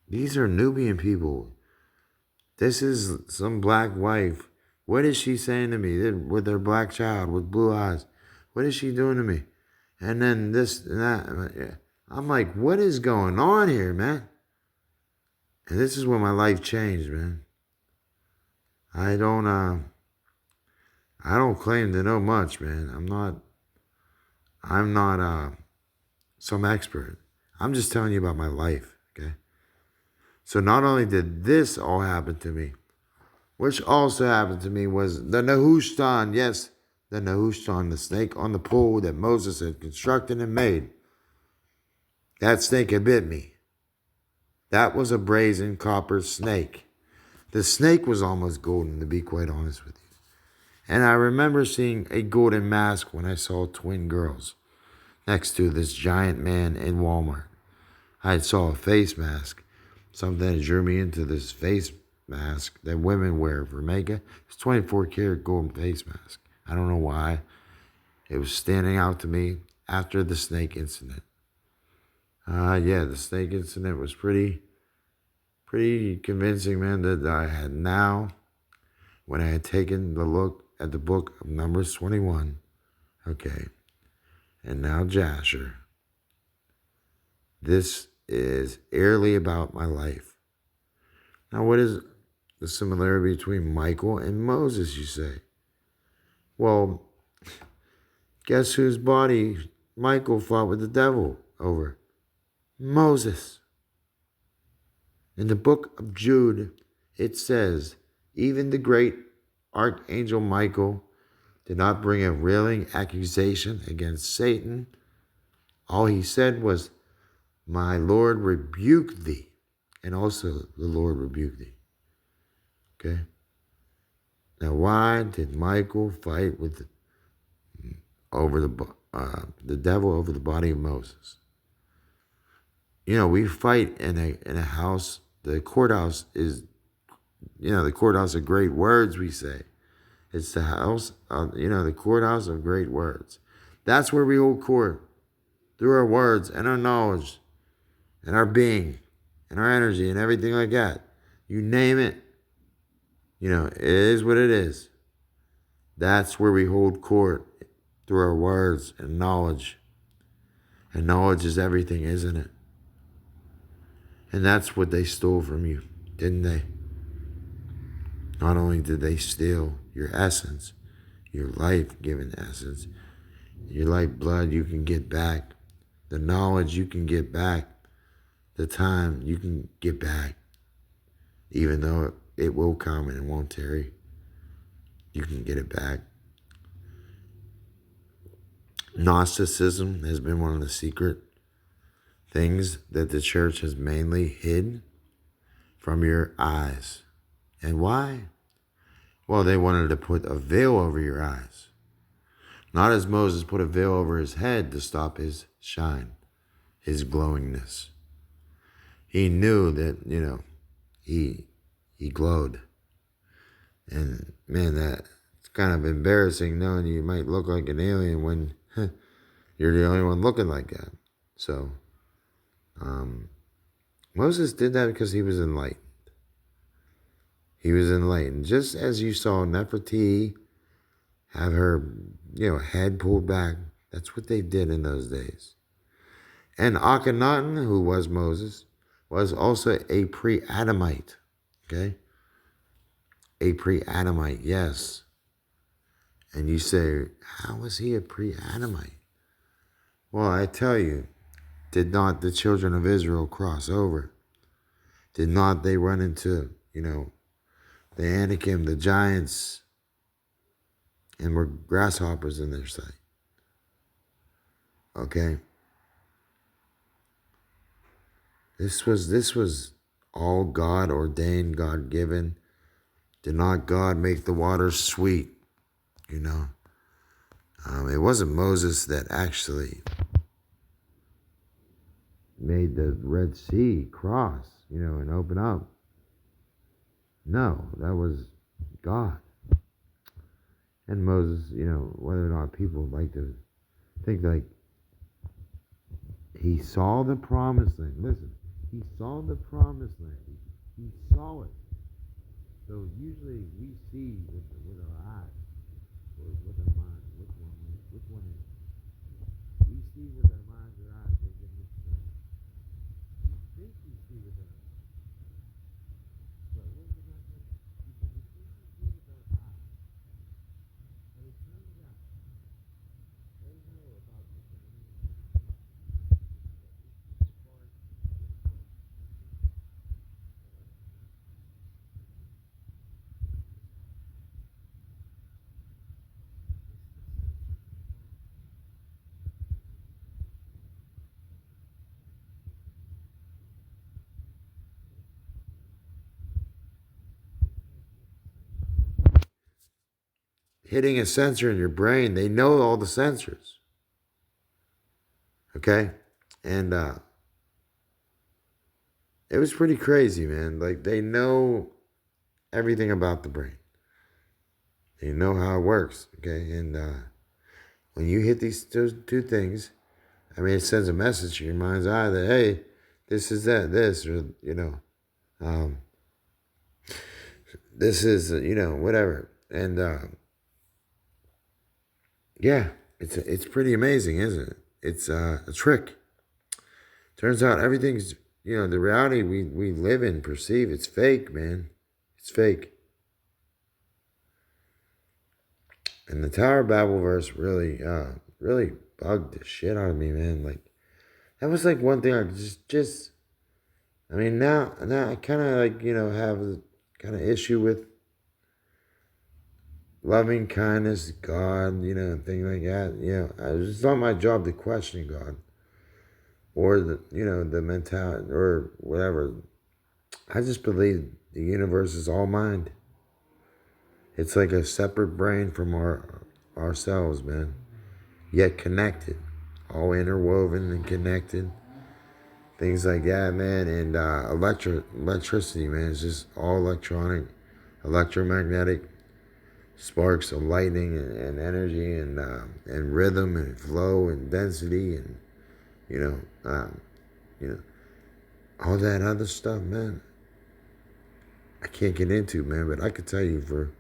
these are Nubian people. This is some black wife. What is she saying to me with her black child with blue eyes? What is she doing to me? And then this and that. I'm like, what is going on here, man? And this is when my life changed, man. I don't claim to know much, man. I'm not some expert. I'm just telling you about my life, okay? So not only did this all happen to me, which also happened to me was the Nehushtan, yes, the Nehushtan, the snake on the pole that Moses had constructed and made. That snake had bit me. That was a brazen copper snake. The snake was almost golden, to be quite honest with you. And I remember seeing a golden mask when I saw twin girls next to this giant man in Walmart. I saw a face mask, something that drew me into this face mask that women wear for makeup. It's 24 karat golden face mask. I don't know why. It was standing out to me after the snake incident. The snake incident was pretty convincing, man, that I had now, when I had taken the look at the book of Numbers 21, okay, and now Jasher, this is eerily about my life. Now, what is the similarity between Michael and Moses, you say? Well, guess whose body Michael fought with the devil over? Moses. In the book of Jude, it says, even the great Archangel Michael did not bring a railing accusation against Satan. All he said was, "My Lord rebuke thee." And also the Lord rebuke thee. Okay? Now, why did Michael fight with over the devil over the body of Moses? You know, we fight in a house. The courthouse is, the courthouse of great words, we say. It's the house, the courthouse of great words. That's where we hold court, through our words and our knowledge and our being and our energy and everything like that. You name it, it is what it is. That's where we hold court, through our words and knowledge. And knowledge is everything, isn't it? And that's what they stole from you, didn't they? Not only did they steal your essence, your life-given essence, your lifeblood you can get back, the knowledge you can get back, the time you can get back, even though it will come and it won't tarry. You can get it back. Gnosticism has been one of the secret things that the church has mainly hid from your eyes. And why? Well, they wanted to put a veil over your eyes. Not as Moses put a veil over his head to stop his shine, his glowingness. He knew that, he glowed. And man, that's kind of embarrassing knowing you might look like an alien when you're the only one looking like that. So, Moses did that because he was enlightened. He was enlightened. Just as you saw Nefertiti have her, head pulled back. That's what they did in those days. And Akhenaten, who was Moses, was also a pre-Adamite. Okay? A pre-Adamite, yes. And you say, how was he a pre-Adamite? Well, I tell you, did not the children of Israel cross over? Did not they run into, the Anakim, the giants, and were grasshoppers in their sight? Okay? This was all God ordained, God given. Did not God make the waters sweet? It wasn't Moses that actually made the Red Sea cross, and open up. No, that was God. And Moses, whether or not people like to think like he saw the promised land. Listen, he saw the promised land. He saw it. So usually we see with our eyes or with our mind. Which one is it? We see with our minds or eyes. They get mixed up. We think we see with our eyes. But what does the Bible say? He said we think we see with our eyes. But it turns out they know about the journey. Hitting a sensor in your brain, they know all the sensors. Okay? And it was pretty crazy, man. Like, they know everything about the brain. They know how it works, okay? And when you hit these two things, it sends a message to your mind's eye that, hey, this is this, or, this is, whatever. And, yeah, it's pretty amazing, isn't it? It's a trick. Turns out everything's, the reality we live in, perceive, it's fake, man. It's fake. And the Tower of Babel verse really bugged the shit out of me, man. Like, that was like one thing I just now I kind of have a kind of issue with loving kindness, God, things like that. It's not my job to question God or the mentality or whatever. I just believe the universe is all mind. It's like a separate brain from ourselves, man. Yet connected, all interwoven and connected. Things like that, man. And electricity, man. It's just all electronic, electromagnetic sparks of lightning and energy and rhythm and flow and density and you know um, you know all that other stuff, man. I can't get into, man, but I could tell you for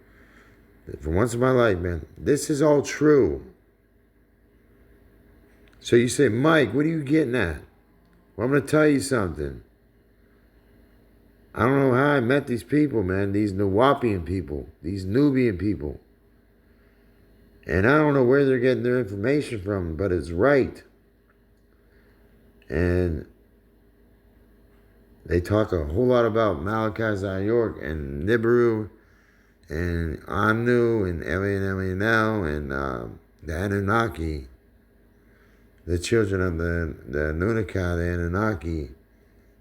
once in my life, man, this is all true. So you say, Mike, what are you getting at? Well, I'm gonna tell you something. I don't know how I met these people, man. These Nawapian people, these Nubian people. And I don't know where they're getting their information from, but it's right. And they talk a whole lot about Malachi York and Nibiru and Anu and Elian and the Anunnaki, the children of the Nunaka, the Anunnaki,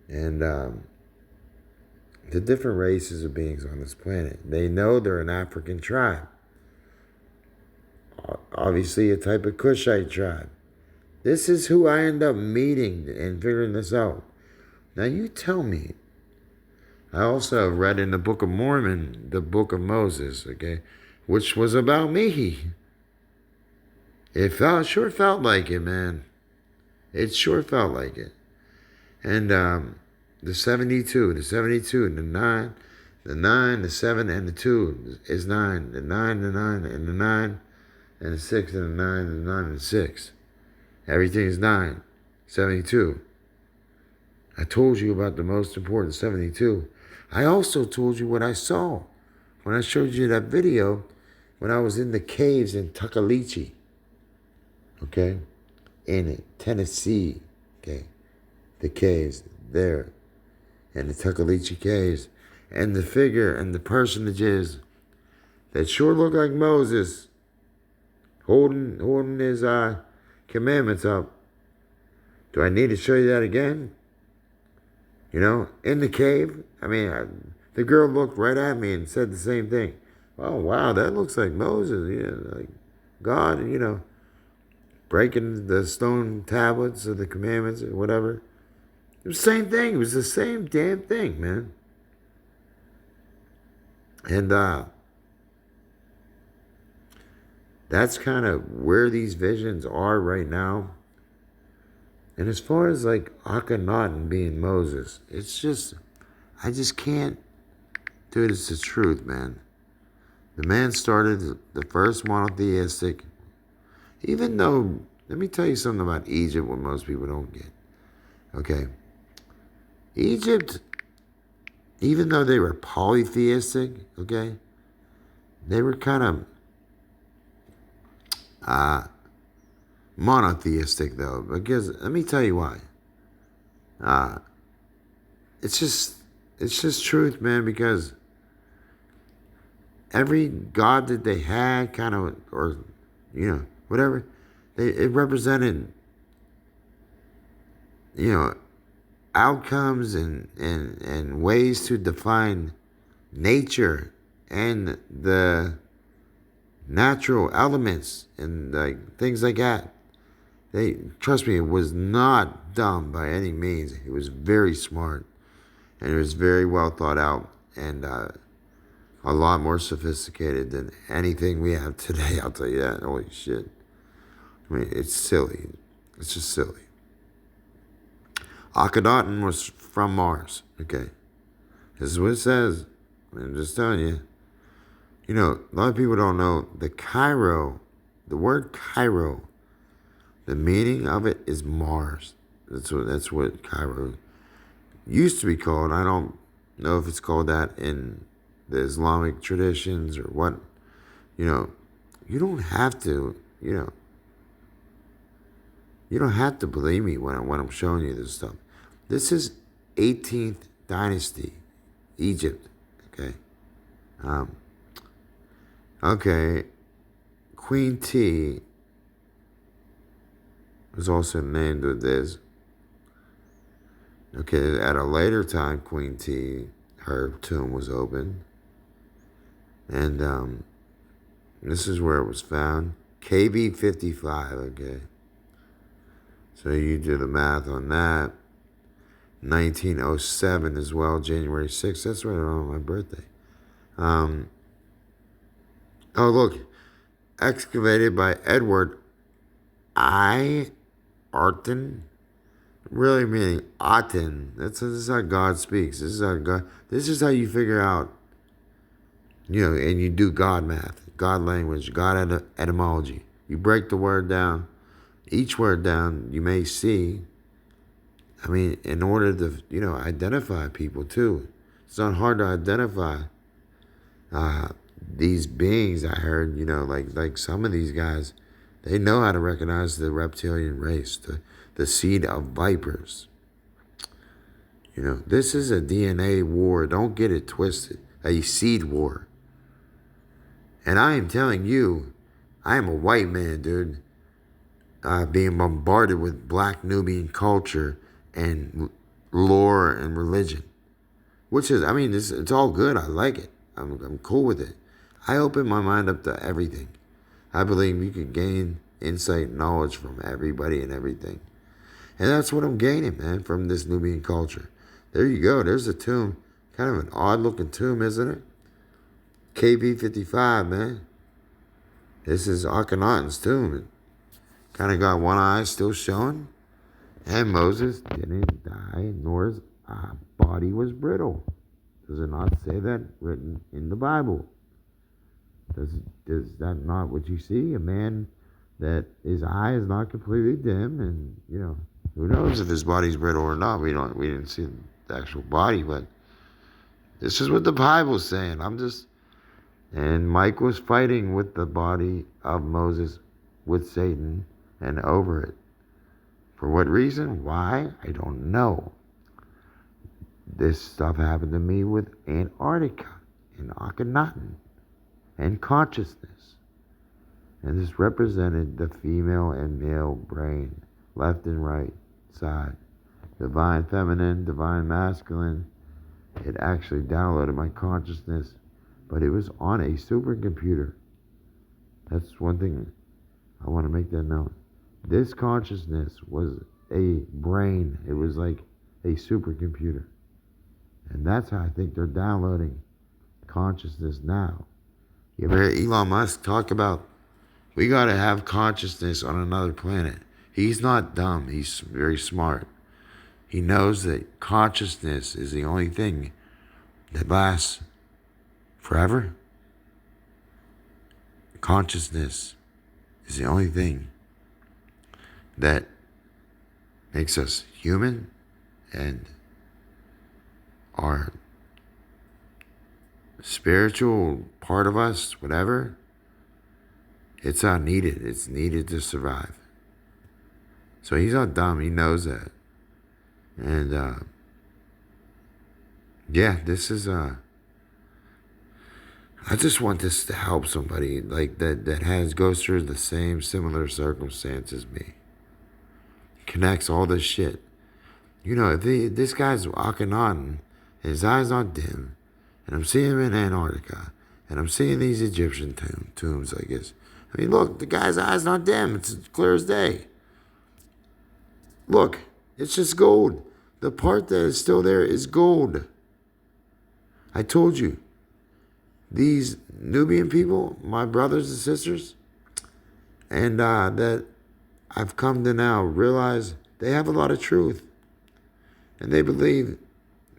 and the different races of beings on this planet. They know they're an African tribe. Obviously a type of Kushite tribe. This is who I end up meeting and figuring this out. Now you tell me. I also read in the Book of Mormon, the Book of Moses, okay, which was about me. Sure felt like it, man. It sure felt like it. And the 72, the 9, the 7, and the 2 is 9. The 9, the 9, and the 9, and the 6, and the 9, and the 9, and the 6. Everything is 9. 72. I told you about the most important 72. I also told you what I saw when I showed you that video when I was in the caves in Takalichi, okay, in Tennessee, okay, the caves there, in the Takalichi caves, and the figure and the personages that sure look like Moses, holding his commandments up. Do I need to show you that again? In the cave, the girl looked right at me and said the same thing. Oh, wow, that looks like Moses, like God, breaking the stone tablets of the commandments or whatever. It was the same thing. It was the same damn thing, man. And that's kind of where these visions are right now. And as far as like Akhenaten being Moses, I just can't, dude, it's the truth, man. The man started the first monotheistic, even though, let me tell you something about Egypt what most people don't get, okay? Egypt, even though they were polytheistic, okay, they were kind of monotheistic though, because let me tell you why. It's just truth, man, because every god that they had kind of, or whatever, it represented outcomes and ways to define nature and the natural elements and like things like that. Trust me, it was not dumb by any means. It was very smart, and it was very well thought out, and a lot more sophisticated than anything we have today. I'll tell you that. Holy shit! It's silly. It's just silly. Akhenaten was from Mars. Okay, this is what it says. I'm just telling you. A lot of people don't know the word Cairo. The meaning of it is Mars. That's what Cairo used to be called. I don't know if it's called that in the Islamic traditions or what. You don't have to. You don't have to believe me when I'm showing you this stuff. This is 18th dynasty, Egypt. Okay. Okay, Queen T was also named with this. Okay, at a later time, Queen T, her tomb was opened. And this is where it was found. KB 55, okay. So you do the math on that. 1907 as well, January 6th. That's right around my birthday. Oh, look. Excavated by Edward I. Arton. Really meaning Aten. This is how God speaks. This is how you figure out, and you do God math, God language, God etymology. You break the word down, each word down, you may see. I mean, in order to, identify people too. It's not hard to identify these beings. I heard, like some of these guys, they know how to recognize the reptilian race, the seed of vipers. This is a DNA war. Don't get it twisted. A seed war. And I am telling you, I am a white man, dude, being bombarded with black Nubian culture and lore and religion. Which is, it's all good. I like it. I'm cool with it. I open my mind up to everything. I believe you can gain insight and knowledge from everybody and everything. And that's what I'm gaining, man, from this Nubian culture. There you go. There's a tomb. Kind of an odd-looking tomb, isn't it? KB55, man. This is Akhenaten's tomb. It kind of got one eye still showing. And Moses didn't die, nor his body was brittle. Does it not say that written in the Bible? Does that not what you see? A man that his eye is not completely dim, and who knows if his body's brittle or not? We didn't see the actual body, but this is what the Bible's saying. And Mike was fighting with the body of Moses with Satan and over it. For what reason? Why? I don't know. This stuff happened to me with Antarctica and Akhenaten and consciousness. And this represented the female and male brain, left and right side. Divine feminine, divine masculine. It actually downloaded my consciousness, but it was on a supercomputer. That's one thing I want to make that known. This consciousness was a brain. It was like a supercomputer. And that's how I think they're downloading consciousness now. You ever hear Elon Musk talk about, we got to have consciousness on another planet? He's not dumb. He's very smart. He knows that consciousness is the only thing that lasts forever. Consciousness is the only thing that makes us human and our spiritual part of us, whatever. It's needed. It's needed to survive. So he's not dumb. He knows that. And this is I just want this to help somebody like that goes through the same similar circumstances as me. Connects all this shit. If this guy's Akhenaten, his eyes not dim, and I'm seeing him in Antarctica, and I'm seeing these Egyptian tombs, I guess. Look, the guy's eyes not dim. It's clear as day. Look, it's just gold. The part that is still there is gold. I told you. These Nubian people, my brothers and sisters, and that I've come to now realize they have a lot of truth. And they believe,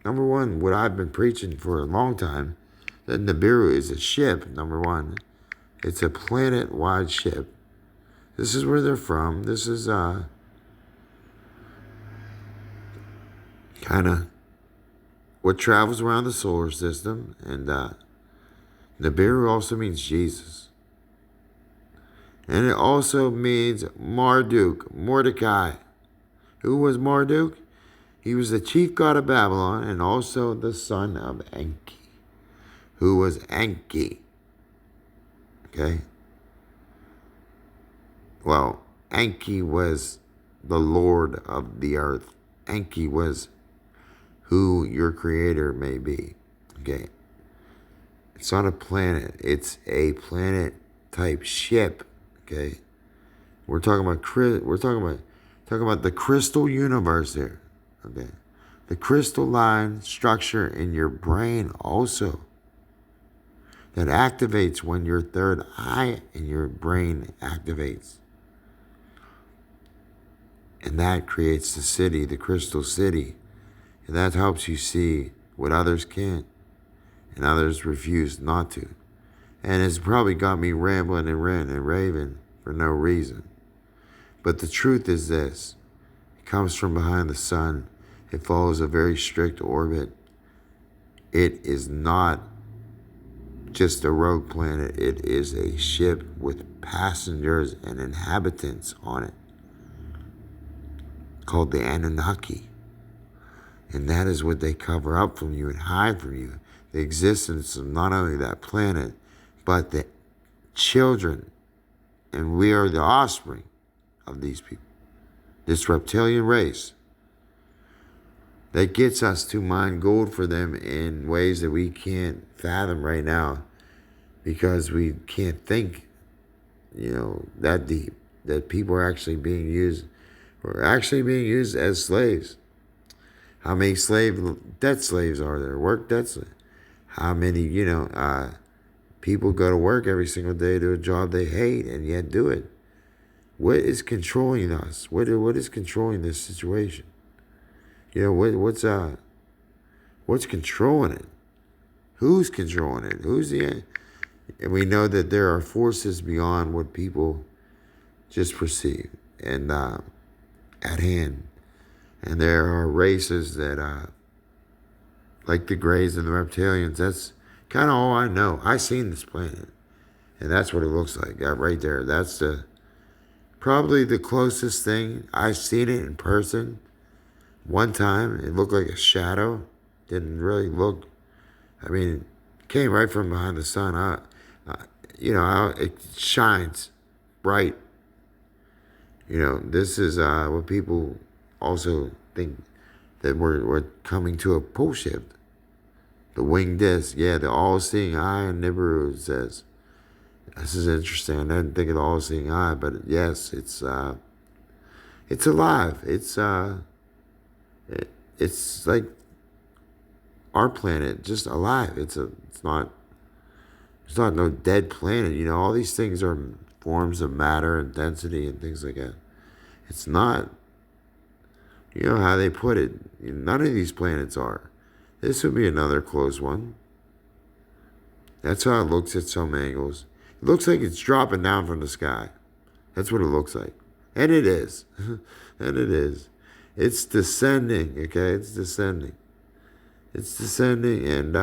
number one, what I've been preaching for a long time, that Nibiru is a ship, number one. It's a planet-wide ship. This is where they're from. This is kind of what travels around the solar system. And Nibiru also means Jesus. And it also means Marduk, Mordecai. Who was Marduk? He was the chief god of Babylon and also the son of Enki. Who was Enki? Okay? Well, Enki was the Lord of the earth. Enki was who your creator may be. Okay? It's not a planet. It's a planet type ship. Okay? We're talking about the crystal universe here. Okay? The crystalline structure in your brain also that activates when your third eye in your brain activates. And that creates the city, the crystal city. And that helps you see what others can't and others refuse not to. And it's probably got me rambling and ranting and raving for no reason. But the truth is this. It comes from behind the sun. It follows a very strict orbit. It is not just a rogue planet. It is a ship with passengers and inhabitants on it called the Anunnaki. And that is what they cover up from you and hide from you. The existence of not only that planet, but the children. And we are the offspring of these people. This reptilian race that gets us to mine gold for them in ways that we can't fathom right now because we can't think, that deep. That people are actually being used, as slaves. How many debt slaves are there? Work debt slaves. How many, people go to work every single day to a job they hate and yet do it? What is controlling us? What is controlling this situation? What's controlling it? Who's controlling it? And we know that there are forces beyond what people just perceive and at hand. And there are races that, like the Greys and the Reptilians, that's kind of all I know. I've seen this planet, and that's what it looks like. That right there, that's probably the closest thing. I've seen it in person one time. It looked like a shadow. Didn't really look, it came right from behind the sun. It shines bright. This is what people also think that we're coming to a pole shift. The winged disc, the all-seeing eye in Nibiru says. This is interesting. I didn't think of the all-seeing eye, but yes, it's alive. It's like our planet, just alive. It's not no dead planet. All these things are forms of matter and density and things like that. It's not. You know how they put it. None of these planets are. This would be another close one. That's how it looks at some angles. It looks like it's dropping down from the sky. That's what it looks like. And it is. And it is. It's descending, okay? It's descending. It's descending, and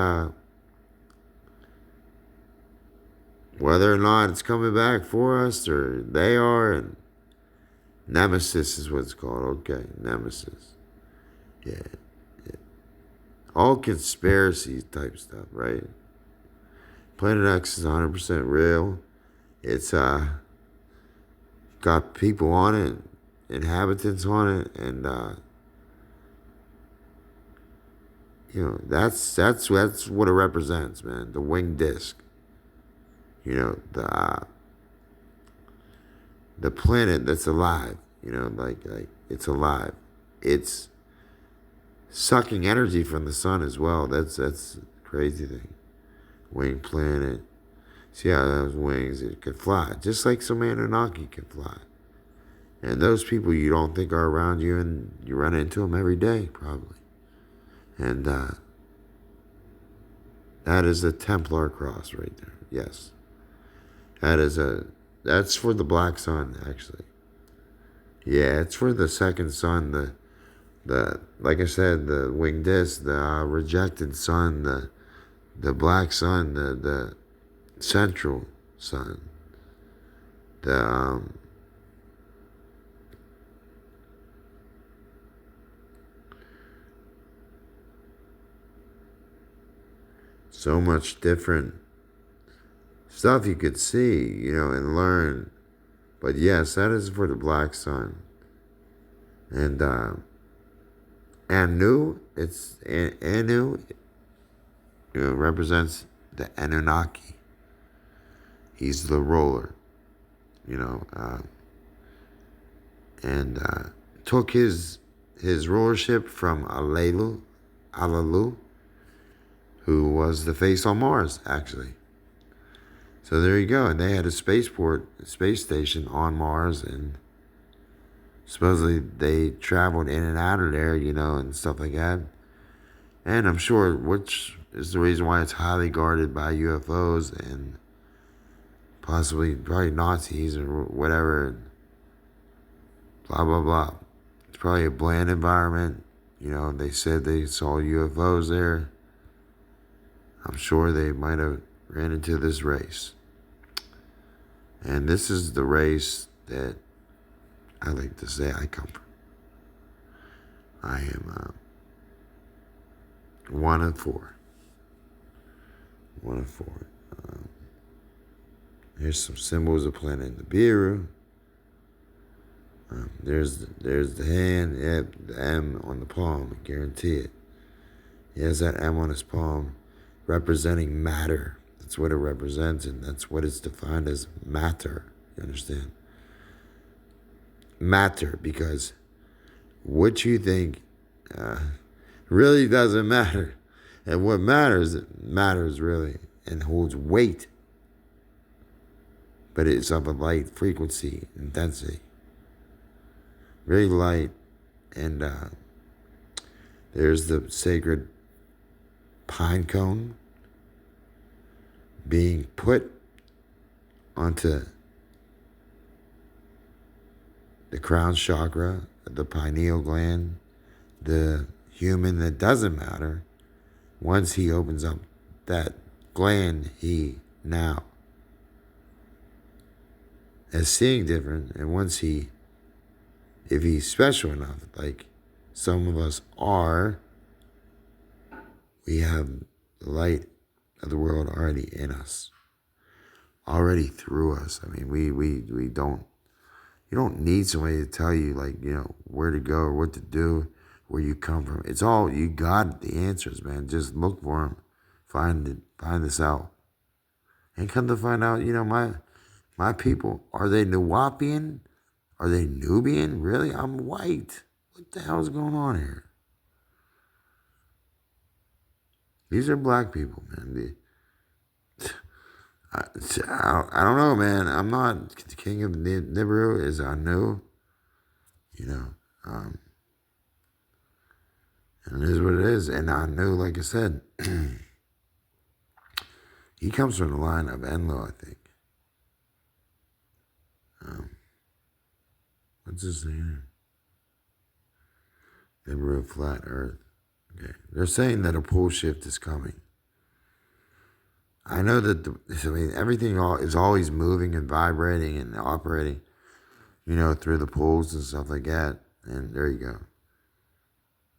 whether or not it's coming back for us, or they are, and Nemesis is what it's called. Okay, Nemesis. Yeah. All conspiracy type stuff, right? Planet X is 100% real. It's got people on it, inhabitants on it, and that's what it represents, man. The winged disc. The planet that's alive, like it's alive. It's sucking energy from the sun as well. That's a crazy thing. Winged planet. See how those wings, it could fly. Just like some Anunnaki can fly. And those people you don't think are around you, and you run into them every day, probably. And that is the Templar cross right there. Yes. That's for the black sun, actually. Yeah, it's for the second sun, the like I said, the winged disc, the rejected sun, the black sun, the central sun, so much different stuff you could see, and learn. But yes, that is for the black sun. And Anu, Anu, represents the Anunnaki. He's the ruler, you know, and took his rulership from Alalu, who was the face on Mars, actually. So there you go. And they had a space station on Mars, and supposedly they traveled in and out of there, and stuff like that. And I'm sure, which is the reason why it's highly guarded by UFOs and probably Nazis or whatever. Blah, blah, blah. It's probably a bland environment. They said they saw UFOs there. I'm sure they might have ran into this race. And this is the race that I like to say I come from. I am one of four. One of four. Here's some symbols of Planet Nibiru. There's the hand, the M on the palm, I guarantee it. He has that M on his palm representing matter. That's what it represents, and that's what it's defined as matter. You understand? Matter, because what you think really doesn't matter. And what matters really and holds weight. But it's of a light frequency, intensity. Really light. And there's the sacred pine cone being put onto the crown chakra, the pineal gland, the human that doesn't matter. Once he opens up that gland, he now is seeing different. And once if he's special enough, like some of us are, we have the light of the world already in us, already through us. I mean, we don't, you don't need somebody to tell you, like, where to go or what to do, where you come from. It's all, you got the answers, man. Just look for them, find this out. And come to find out, my people, are they Nuwapian? Are they Nubian? Really? I'm white. What the hell is going on here? These are black people, man. I don't know, man. I'm not the king of Nibiru, as I know. And it is what it is. And I know, like I said, he comes from the line of Enlo, I think. What's his name? Nibiru, flat Earth. Okay. They're saying that a pole shift is coming. I know that everything is always moving and vibrating and operating, through the poles and stuff like that. And there you go.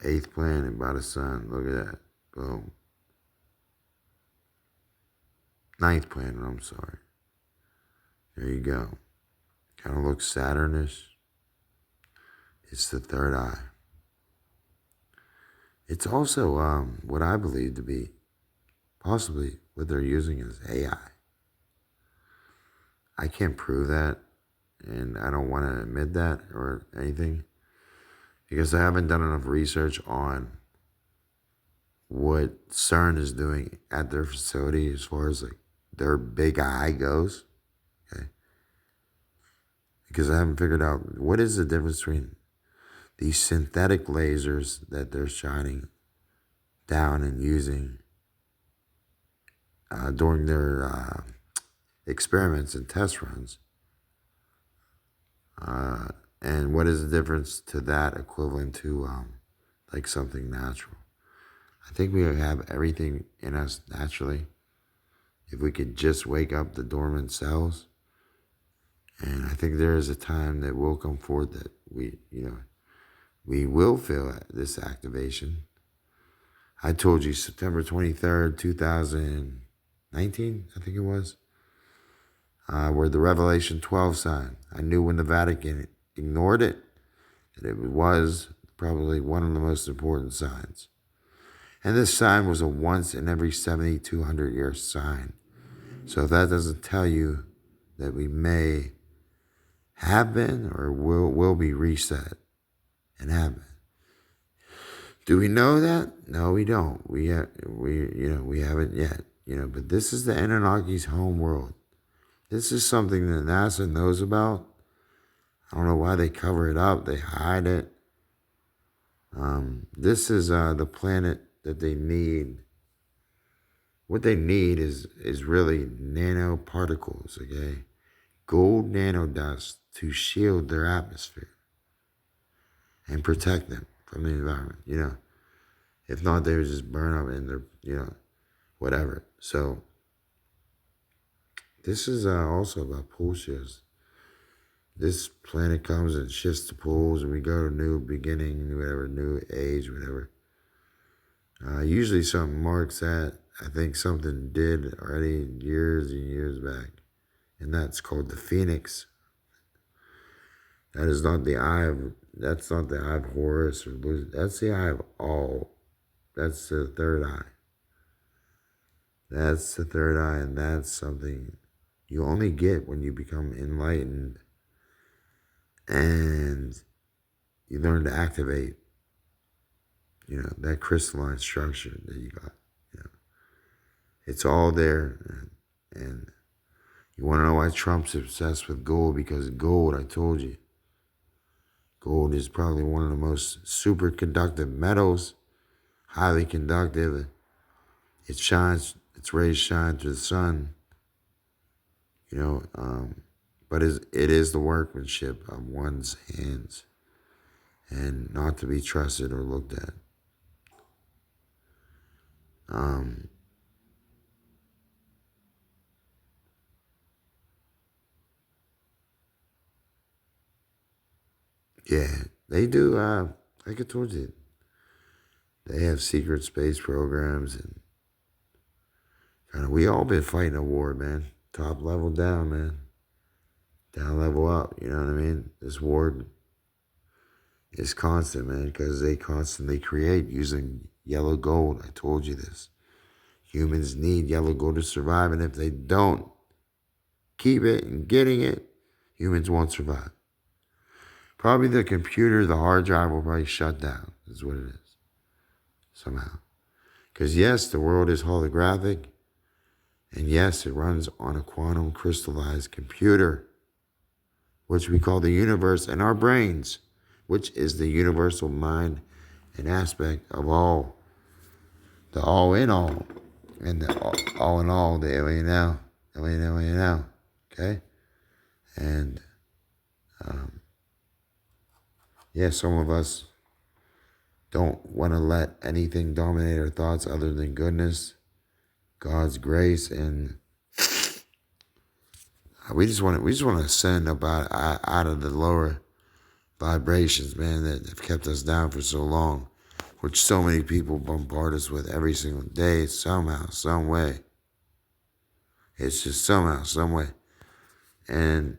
8th planet by the sun. Look at that. Boom. 9th planet, I'm sorry. There you go. Kind of looks Saturnish. It's the third eye. It's also what I believe to be possibly what they're using as AI. I can't prove that, and I don't want to admit that or anything, because I haven't done enough research on what CERN is doing at their facility as far as like their big eye goes. Okay, because I haven't figured out what is the difference between these synthetic lasers that they're shining down and using during their experiments and test runs. And what is the difference to that equivalent to like something natural? I think we have everything in us naturally. If we could just wake up the dormant cells. And I think there is a time that will come forth that we will feel this activation. I told you September 23rd, 2019, I think it was. were the Revelation 12 sign. I knew when the Vatican ignored it that it was probably one of the most important signs. And this sign was a once in every 7,200 year sign. So if that doesn't tell you that we may have been or will be reset and have been. Do we know that? No, we don't. We haven't yet. But this is the Anunnaki's home world. This is something that NASA knows about. I don't know why they cover it up. They hide it. This is the planet that they need. What they need is really nanoparticles, okay? Gold nanodust to shield their atmosphere and protect them from the environment, If not, they would just burn up in their, whatever. So this is also about pool shifts. This planet comes and shifts the poles, and we go to new beginning, whatever, new age, whatever. Usually something marks that. I think something did already years and years back, and that's called the Phoenix. That's not the eye of Horus or Lucifer. That's the eye of all. That's the third eye. That's the third eye, and that's something you only get when you become enlightened and you learn to activate, that crystalline structure that you got. It's all there. And you want to know why Trump's obsessed with gold? Because gold, I told you, gold is probably one of the most superconductive metals, highly conductive. It shines, its rays shine through the sun, but it is the workmanship of one's hands and not to be trusted or looked at. Yeah, they do. Like I told you, they have secret space programs and we all been fighting a war, man. Top level down, man. Down level up, you know what I mean? This war is constant, man, because they constantly create using yellow gold. I told you this. Humans need yellow gold to survive, and if they don't keep it and getting it, humans won't survive. Probably the computer, the hard drive will probably shut down, is what it is, somehow. Because yes, the world is holographic, and yes, it runs on a quantum crystallized computer, which we call the universe, and our brains, which is the universal mind and aspect of all, the all in all, and the all in all, the alien now, okay? And some of us don't want to let anything dominate our thoughts other than goodness, God's grace, and we just want to ascend up out of the lower vibrations, man, that have kept us down for so long, which so many people bombard us with every single day, somehow, some way. It's just somehow, some way. And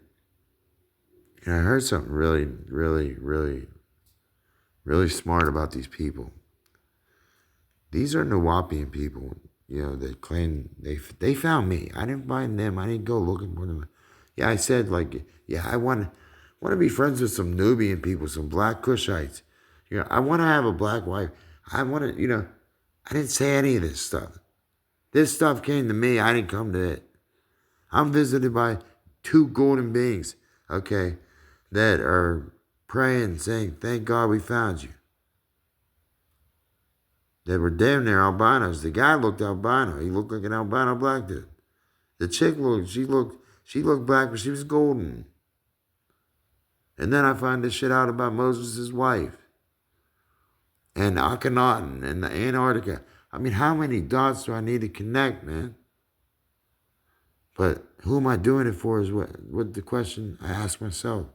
I heard something really, really, really, really smart about these people. These are Nawapian people, that claim they found me. I didn't find them. I didn't go looking for them. Yeah, I said, I want to be friends with some Nubian people, some black Kushites. I want to have a black wife. I want to, I didn't say any of this stuff. This stuff came to me. I didn't come to it. I'm visited by two golden beings, okay, that are praying, saying, thank God we found you. They were damn near albinos. The guy looked albino. He looked like an albino black dude. The chick she looked black, but she was golden. And then I find this shit out about Moses' wife. And Akhenaten and the Antarctica. I mean, how many dots do I need to connect, man? But who am I doing it for is what the question I ask myself.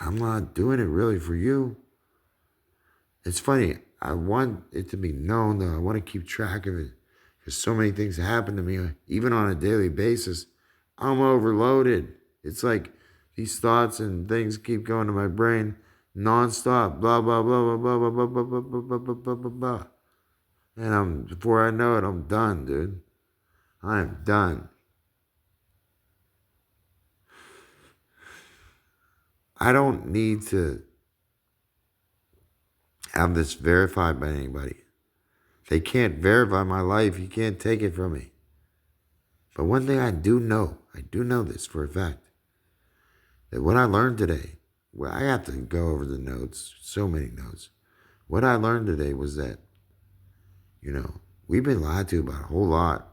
I'm not doing it really for you. It's funny. I want it to be known, though. I want to keep track of it Because so many things happen to me, even on a daily basis. I'm overloaded. It's like these thoughts and things keep going to my brain nonstop. Blah, blah, blah, blah, blah, blah, blah, blah, blah, blah, blah, blah, blah, blah. And before I know it, I'm done, dude. I am done. I don't need to have this verified by anybody. They can't verify my life. You can't take it from me. But one thing I do know this for a fact, that what I learned today, well, I have to go over the notes, so many notes. What I learned today was that, we've been lied to about a whole lot.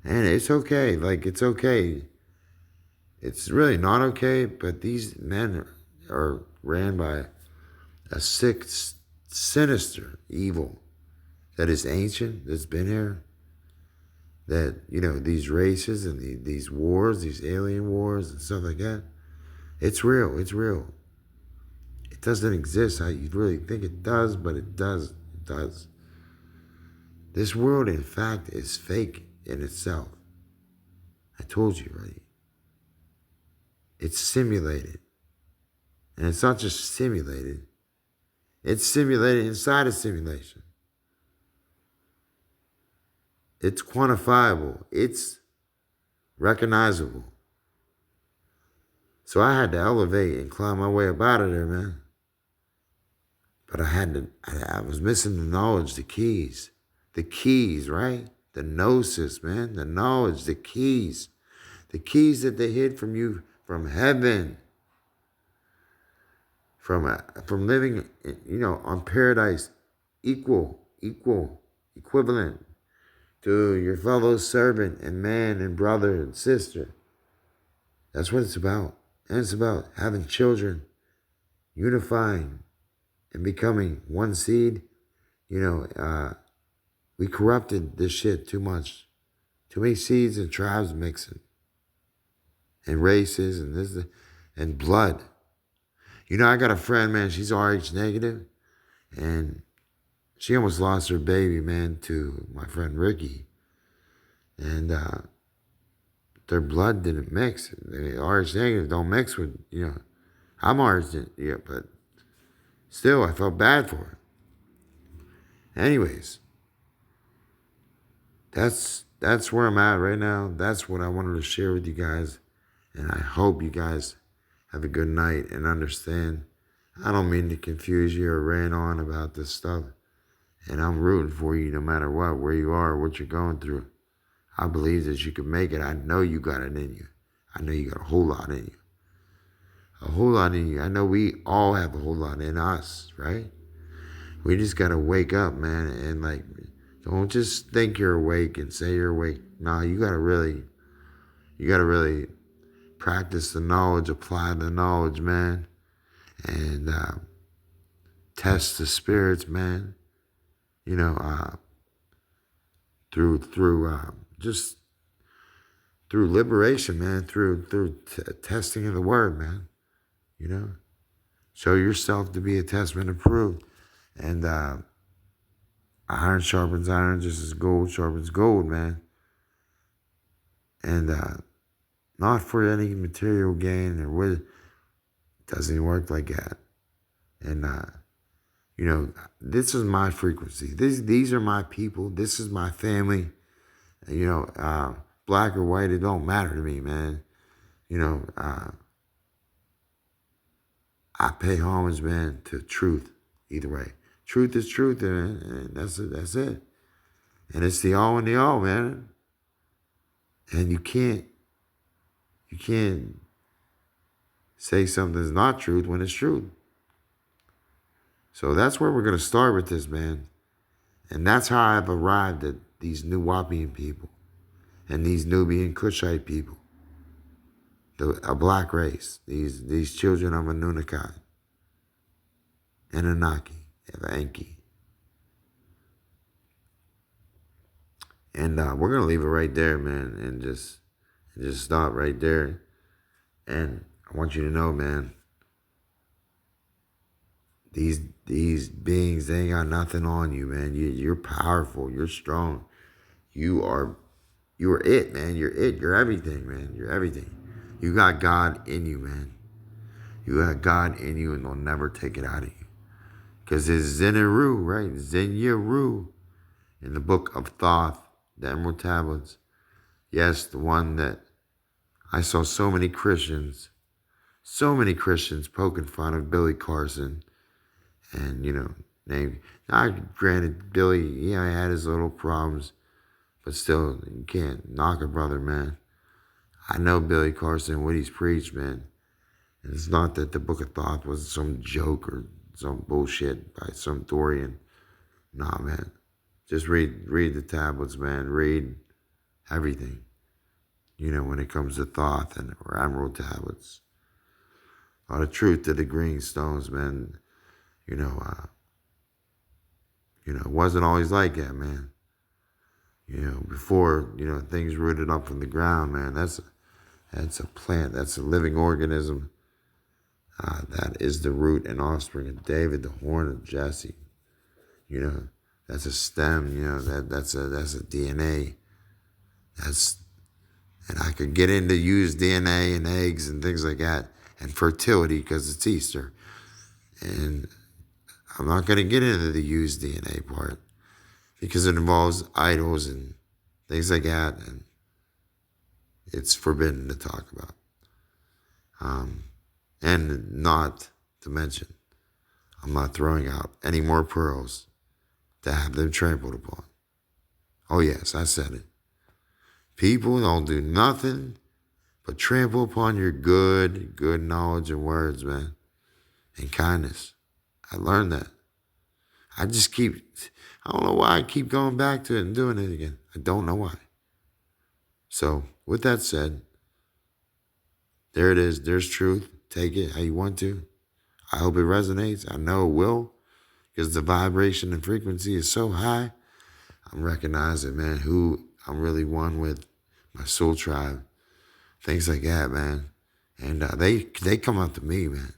And it's okay. Like, it's okay. It's really not okay, but these men are ran by a sick, sinister evil that is ancient, that's been here, that, these races and these wars, these alien wars and stuff like that, it's real. It's real. It doesn't exist how you really think it does, but it does. It does. This world, in fact, is fake in itself. I told you already. It's simulated. And it's not just simulated. It's simulated inside a simulation. It's quantifiable. It's recognizable. So I had to elevate and climb my way up out of there, man. But I was missing the knowledge, the keys. The keys, right? The gnosis, man. The knowledge, the keys. The keys that they hid from you from heaven. From living, on paradise, equivalent to your fellow servant and man and brother and sister. That's what it's about. And it's about having children, unifying and becoming one seed. We corrupted this shit too much. Too many seeds and tribes mixing. And races and this and blood. I got a friend, man, she's RH negative, and she almost lost her baby, man, to my friend Ricky. And their blood didn't mix. The RH negative don't mix with, I'm RH, but still, I felt bad for her. Anyways, that's where I'm at right now. That's what I wanted to share with you guys. And I hope you guys have a good night and understand. I don't mean to confuse you or rain on about this stuff. And I'm rooting for you no matter what, where you are, what you're going through. I believe that you can make it. I know you got it in you. I know you got a whole lot in you. A whole lot in you. I know we all have a whole lot in us, right? We just got to wake up, man. And don't just think you're awake and say you're awake. No, you got to really practice the knowledge, apply the knowledge, man. And test the spirits, man. Through liberation, man. Through testing of the word, man. Show yourself to be a testament approved. And iron sharpens iron just as gold sharpens gold, man. And not for any material gain or what. It doesn't work like that. And this is my frequency. These are my people. This is my family. Black or white, it don't matter to me, man. I pay homage, man, to truth. Either way, truth is truth, and that's it. That's it. And it's the all in the all, man. And you can't say something's not truth when it's truth. So that's where we're going to start with this, man. And that's how I've arrived at these Nuwapian people and these Nubian Kushite people, a black race, these children of Anunnaki, Anunnaki, Enki. And we're going to leave it right there, man, and just stop right there. And I want you to know, man, these beings, they ain't got nothing on you, man. You're powerful. You're strong. you are it, man. You're it. You're everything, man. You're everything. You got God in you, man. You got God in you, and they'll never take it out of you. Because it's Zenaru, right? Zenyaru in the book of Thoth, the Emerald Tablets. Yes, the one that I saw so many Christians poking fun of Billy Carson. And, now granted, Billy, he had his little problems, but still, you can't knock a brother, man. I know Billy Carson, what he's preached, man. And it's not that the Book of Thoth was some joke or some bullshit by some Dorian. Nah, man. Just read the tablets, man. Read everything. When it comes to Thoth or Emerald Tablets. A lot of truth to the green stones, man. It wasn't always like that, man. Before, things rooted up from the ground, man. That's a plant. That's a living organism. That is the root and offspring of David, the horn of Jesse. That's a stem. That's a DNA. And I could get into used DNA and eggs and things like that and fertility because it's Easter. And I'm not going to get into the used DNA part because it involves idols and things like that, and it's forbidden to talk about. And not to mention, I'm not throwing out any more pearls to have them trampled upon. Oh yes, I said it. People don't do nothing but trample upon your good knowledge and words, man, and kindness. I learned that. I don't know why I keep going back to it and doing it again. I don't know why. So, with that said, there it is. There's truth. Take it how you want to. I hope it resonates. I know it will, because the vibration and frequency is so high. I'm recognizing, man, who I'm really one with, my soul tribe, things like that, man. And they come up to me, man.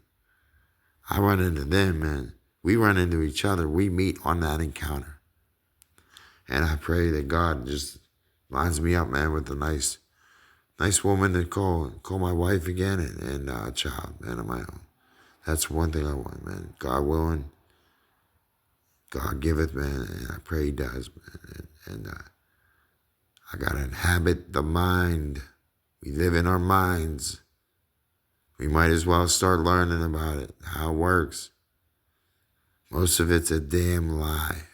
I run into them, man. We run into each other. We meet on that encounter. And I pray that God just lines me up, man, with a nice woman to call my wife again and a child, man, of my own. That's one thing I want, man. God willing, God giveth, man, and I pray he does, man. And I got to inhabit the mind. We live in our minds. We might as well start learning about it, how it works. Most of it's a damn lie.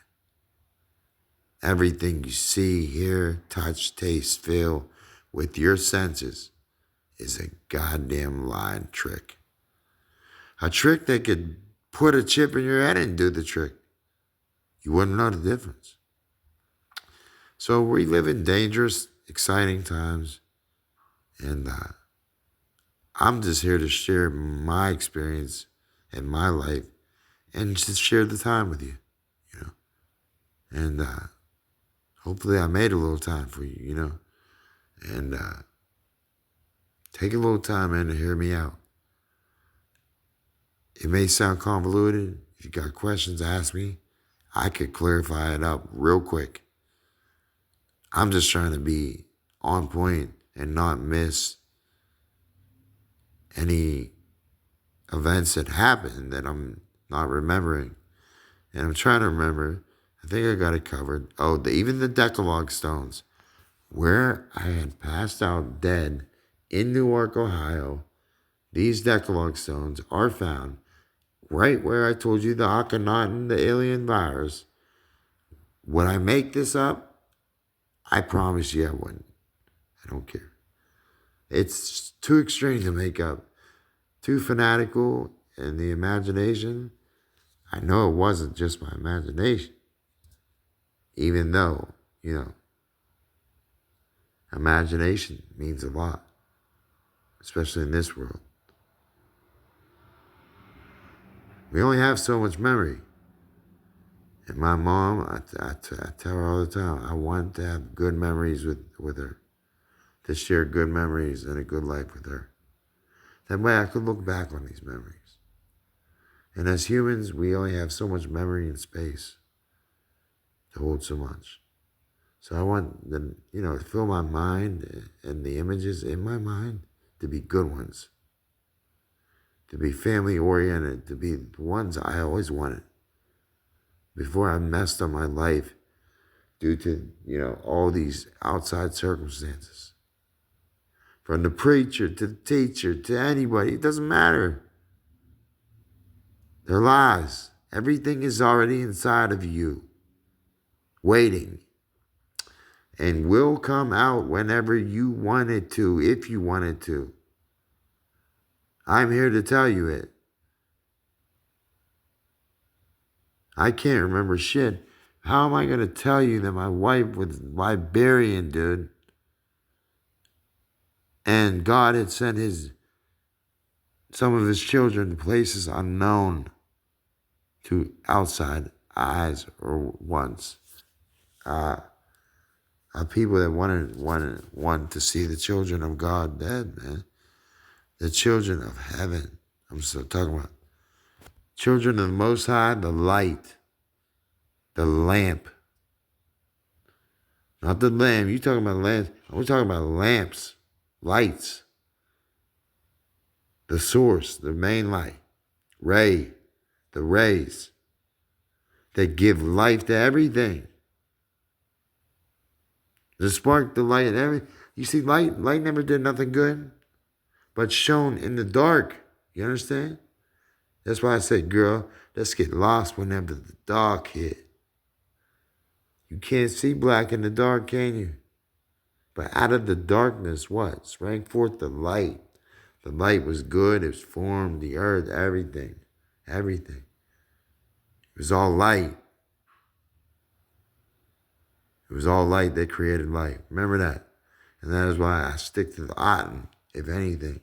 Everything you see, hear, touch, taste, feel with your senses is a goddamn lie and trick. A trick that could put a chip in your head and do the trick. You wouldn't know the difference. So we live in dangerous, exciting times. And I'm just here to share my experience and my life and just share the time with you, And hopefully I made a little time for you, And take a little time, man, to hear me out. It may sound convoluted. If you got questions, ask me. I could clarify it up real quick. I'm just trying to be on point and not miss any events that happened that I'm not remembering. And I'm trying to remember. I think I got it covered. Oh, even the Decalogue stones. Where I had passed out dead in Newark, Ohio, these Decalogue stones are found right where I told you the Akhenaten, the alien virus. Would I make this up? I promise you I wouldn't. I don't care. It's too extreme to make up. Too fanatical in the imagination. I know it wasn't just my imagination. Even though, imagination means a lot. Especially in this world. We only have so much memory. And my mom, I tell her all the time, I want to have good memories with her. To share good memories and a good life with her. That way I could look back on these memories. And as humans, we only have so much memory and space to hold so much. So I want to fill my mind and the images in my mind to be good ones, to be family oriented, to be the ones I always wanted before I messed up my life due to, all these outside circumstances. From the preacher to the teacher to anybody, it doesn't matter. They're lies. Everything is already inside of you, waiting, and will come out whenever you want it to, if you want it to. I'm here to tell you it. I can't remember shit. How am I going to tell you that my wife was Liberian, dude? And God had sent some of his children to places unknown to outside eyes or ones. People that wanted to see the children of God dead, man. The children of heaven. I'm still talking about children of the Most High, the light, the lamp. Not the lamp. You talking about lamps. I'm talking about lamps, lights. The source, the main light, the rays that give life to everything. The spark, the light, and everything. You see, light never did nothing good, but shone in the dark. You understand? That's why I said, girl, let's get lost whenever the dark hit. You can't see black in the dark, can you? But out of the darkness, what? Sprang forth the light. The light was good. It was formed, the earth, everything. Everything. It was all light. It was all light that created light. Remember that. And that is why I stick to the Aten, if anything.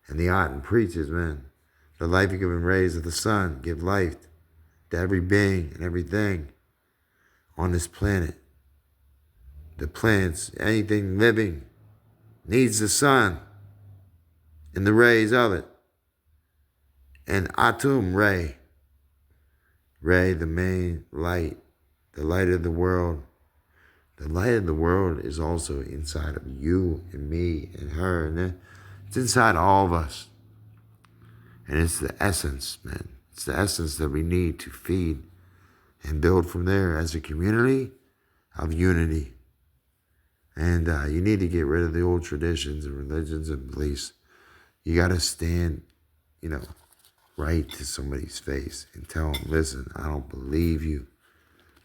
And the Aten preaches, man, the life-giving rays of the sun give life to every being and everything on this planet. The plants, anything living, needs the sun and the rays of it. And Atum, ray, the main light, the light of the world. The light of the world is also inside of you and me and her. And it's inside all of us. And it's the essence, man. It's the essence that we need to feed and build from there as a community of unity. And you need to get rid of the old traditions and religions and beliefs. You got to stand, right to somebody's face and tell them, listen, I don't believe you.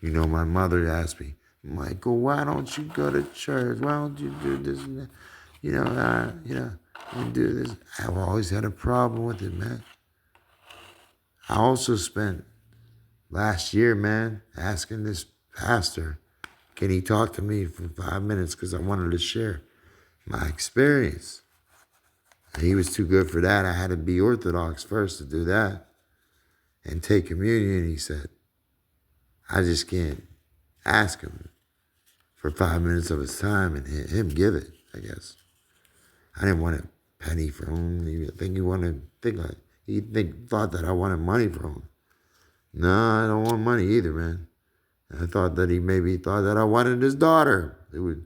My mother asked me, Michael, why don't you go to church? Why don't you do this and that? And do this. I've always had a problem with it, man. I also spent last year, man, asking this pastor, can he talk to me for 5 minutes? Because I wanted to share my experience. And he was too good for that. I had to be Orthodox first to do that and take communion. He said, I just can't ask him for 5 minutes of his time and him give it, I guess. I didn't want a penny from him. He thought that I wanted money from him. No, I don't want money either, man. I thought that he maybe thought that I wanted his daughter. It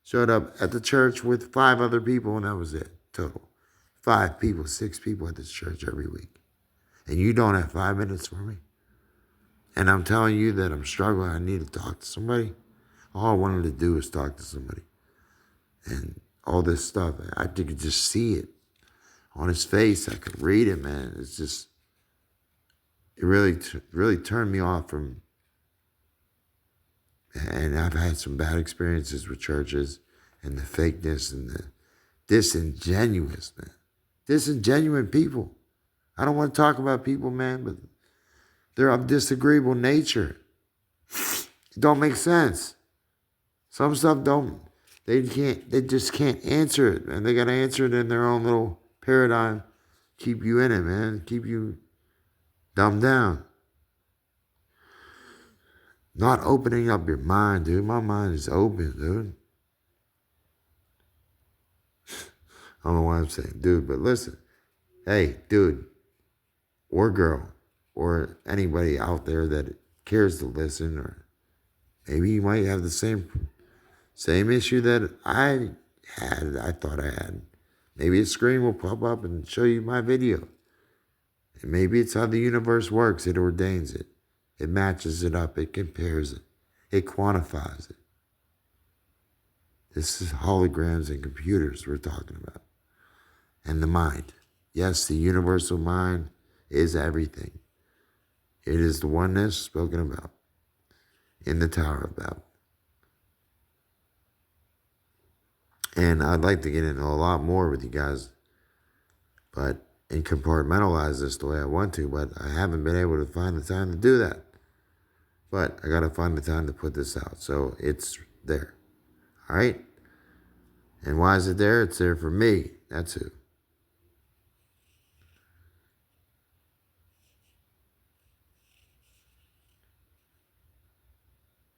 showed up at the church with 5 other people, and that was it, total. 5 people, 6 people at this church every week. And you don't have 5 minutes for me? And I'm telling you that I'm struggling. I need to talk to somebody. All I wanted to do was talk to somebody. And all this stuff, I could just see it on his face. I could read it, man. It's just, it really turned me off from, and I've had some bad experiences with churches and the fakeness and the disingenuous, man. Disingenuine people. I don't want to talk about people, man, but they're of disagreeable nature. It don't make sense. Some stuff they just can't answer it, and they got to answer it in their own little paradigm. Keep you in it, man. Keep you dumbed down. Not opening up your mind, dude. My mind is open, dude. I don't know why I'm saying dude, but listen. Hey, dude, or girl, or anybody out there that cares to listen or Maybe you might have the same issue that I thought I had. Maybe a screen will pop up and show you my video. And maybe it's how the universe works. It ordains it. It matches it up. It compares it. It quantifies it. This is holograms and computers we're talking about. And the mind. Yes, the universal mind is everything. It is the oneness spoken about in the Tower of Babel. And I'd like to get into a lot more with you guys, and compartmentalize this the way I want to, but I haven't been able to find the time to do that. But I got to find the time to put this out. So it's there. All right? And why is it there? It's there for me. That's who.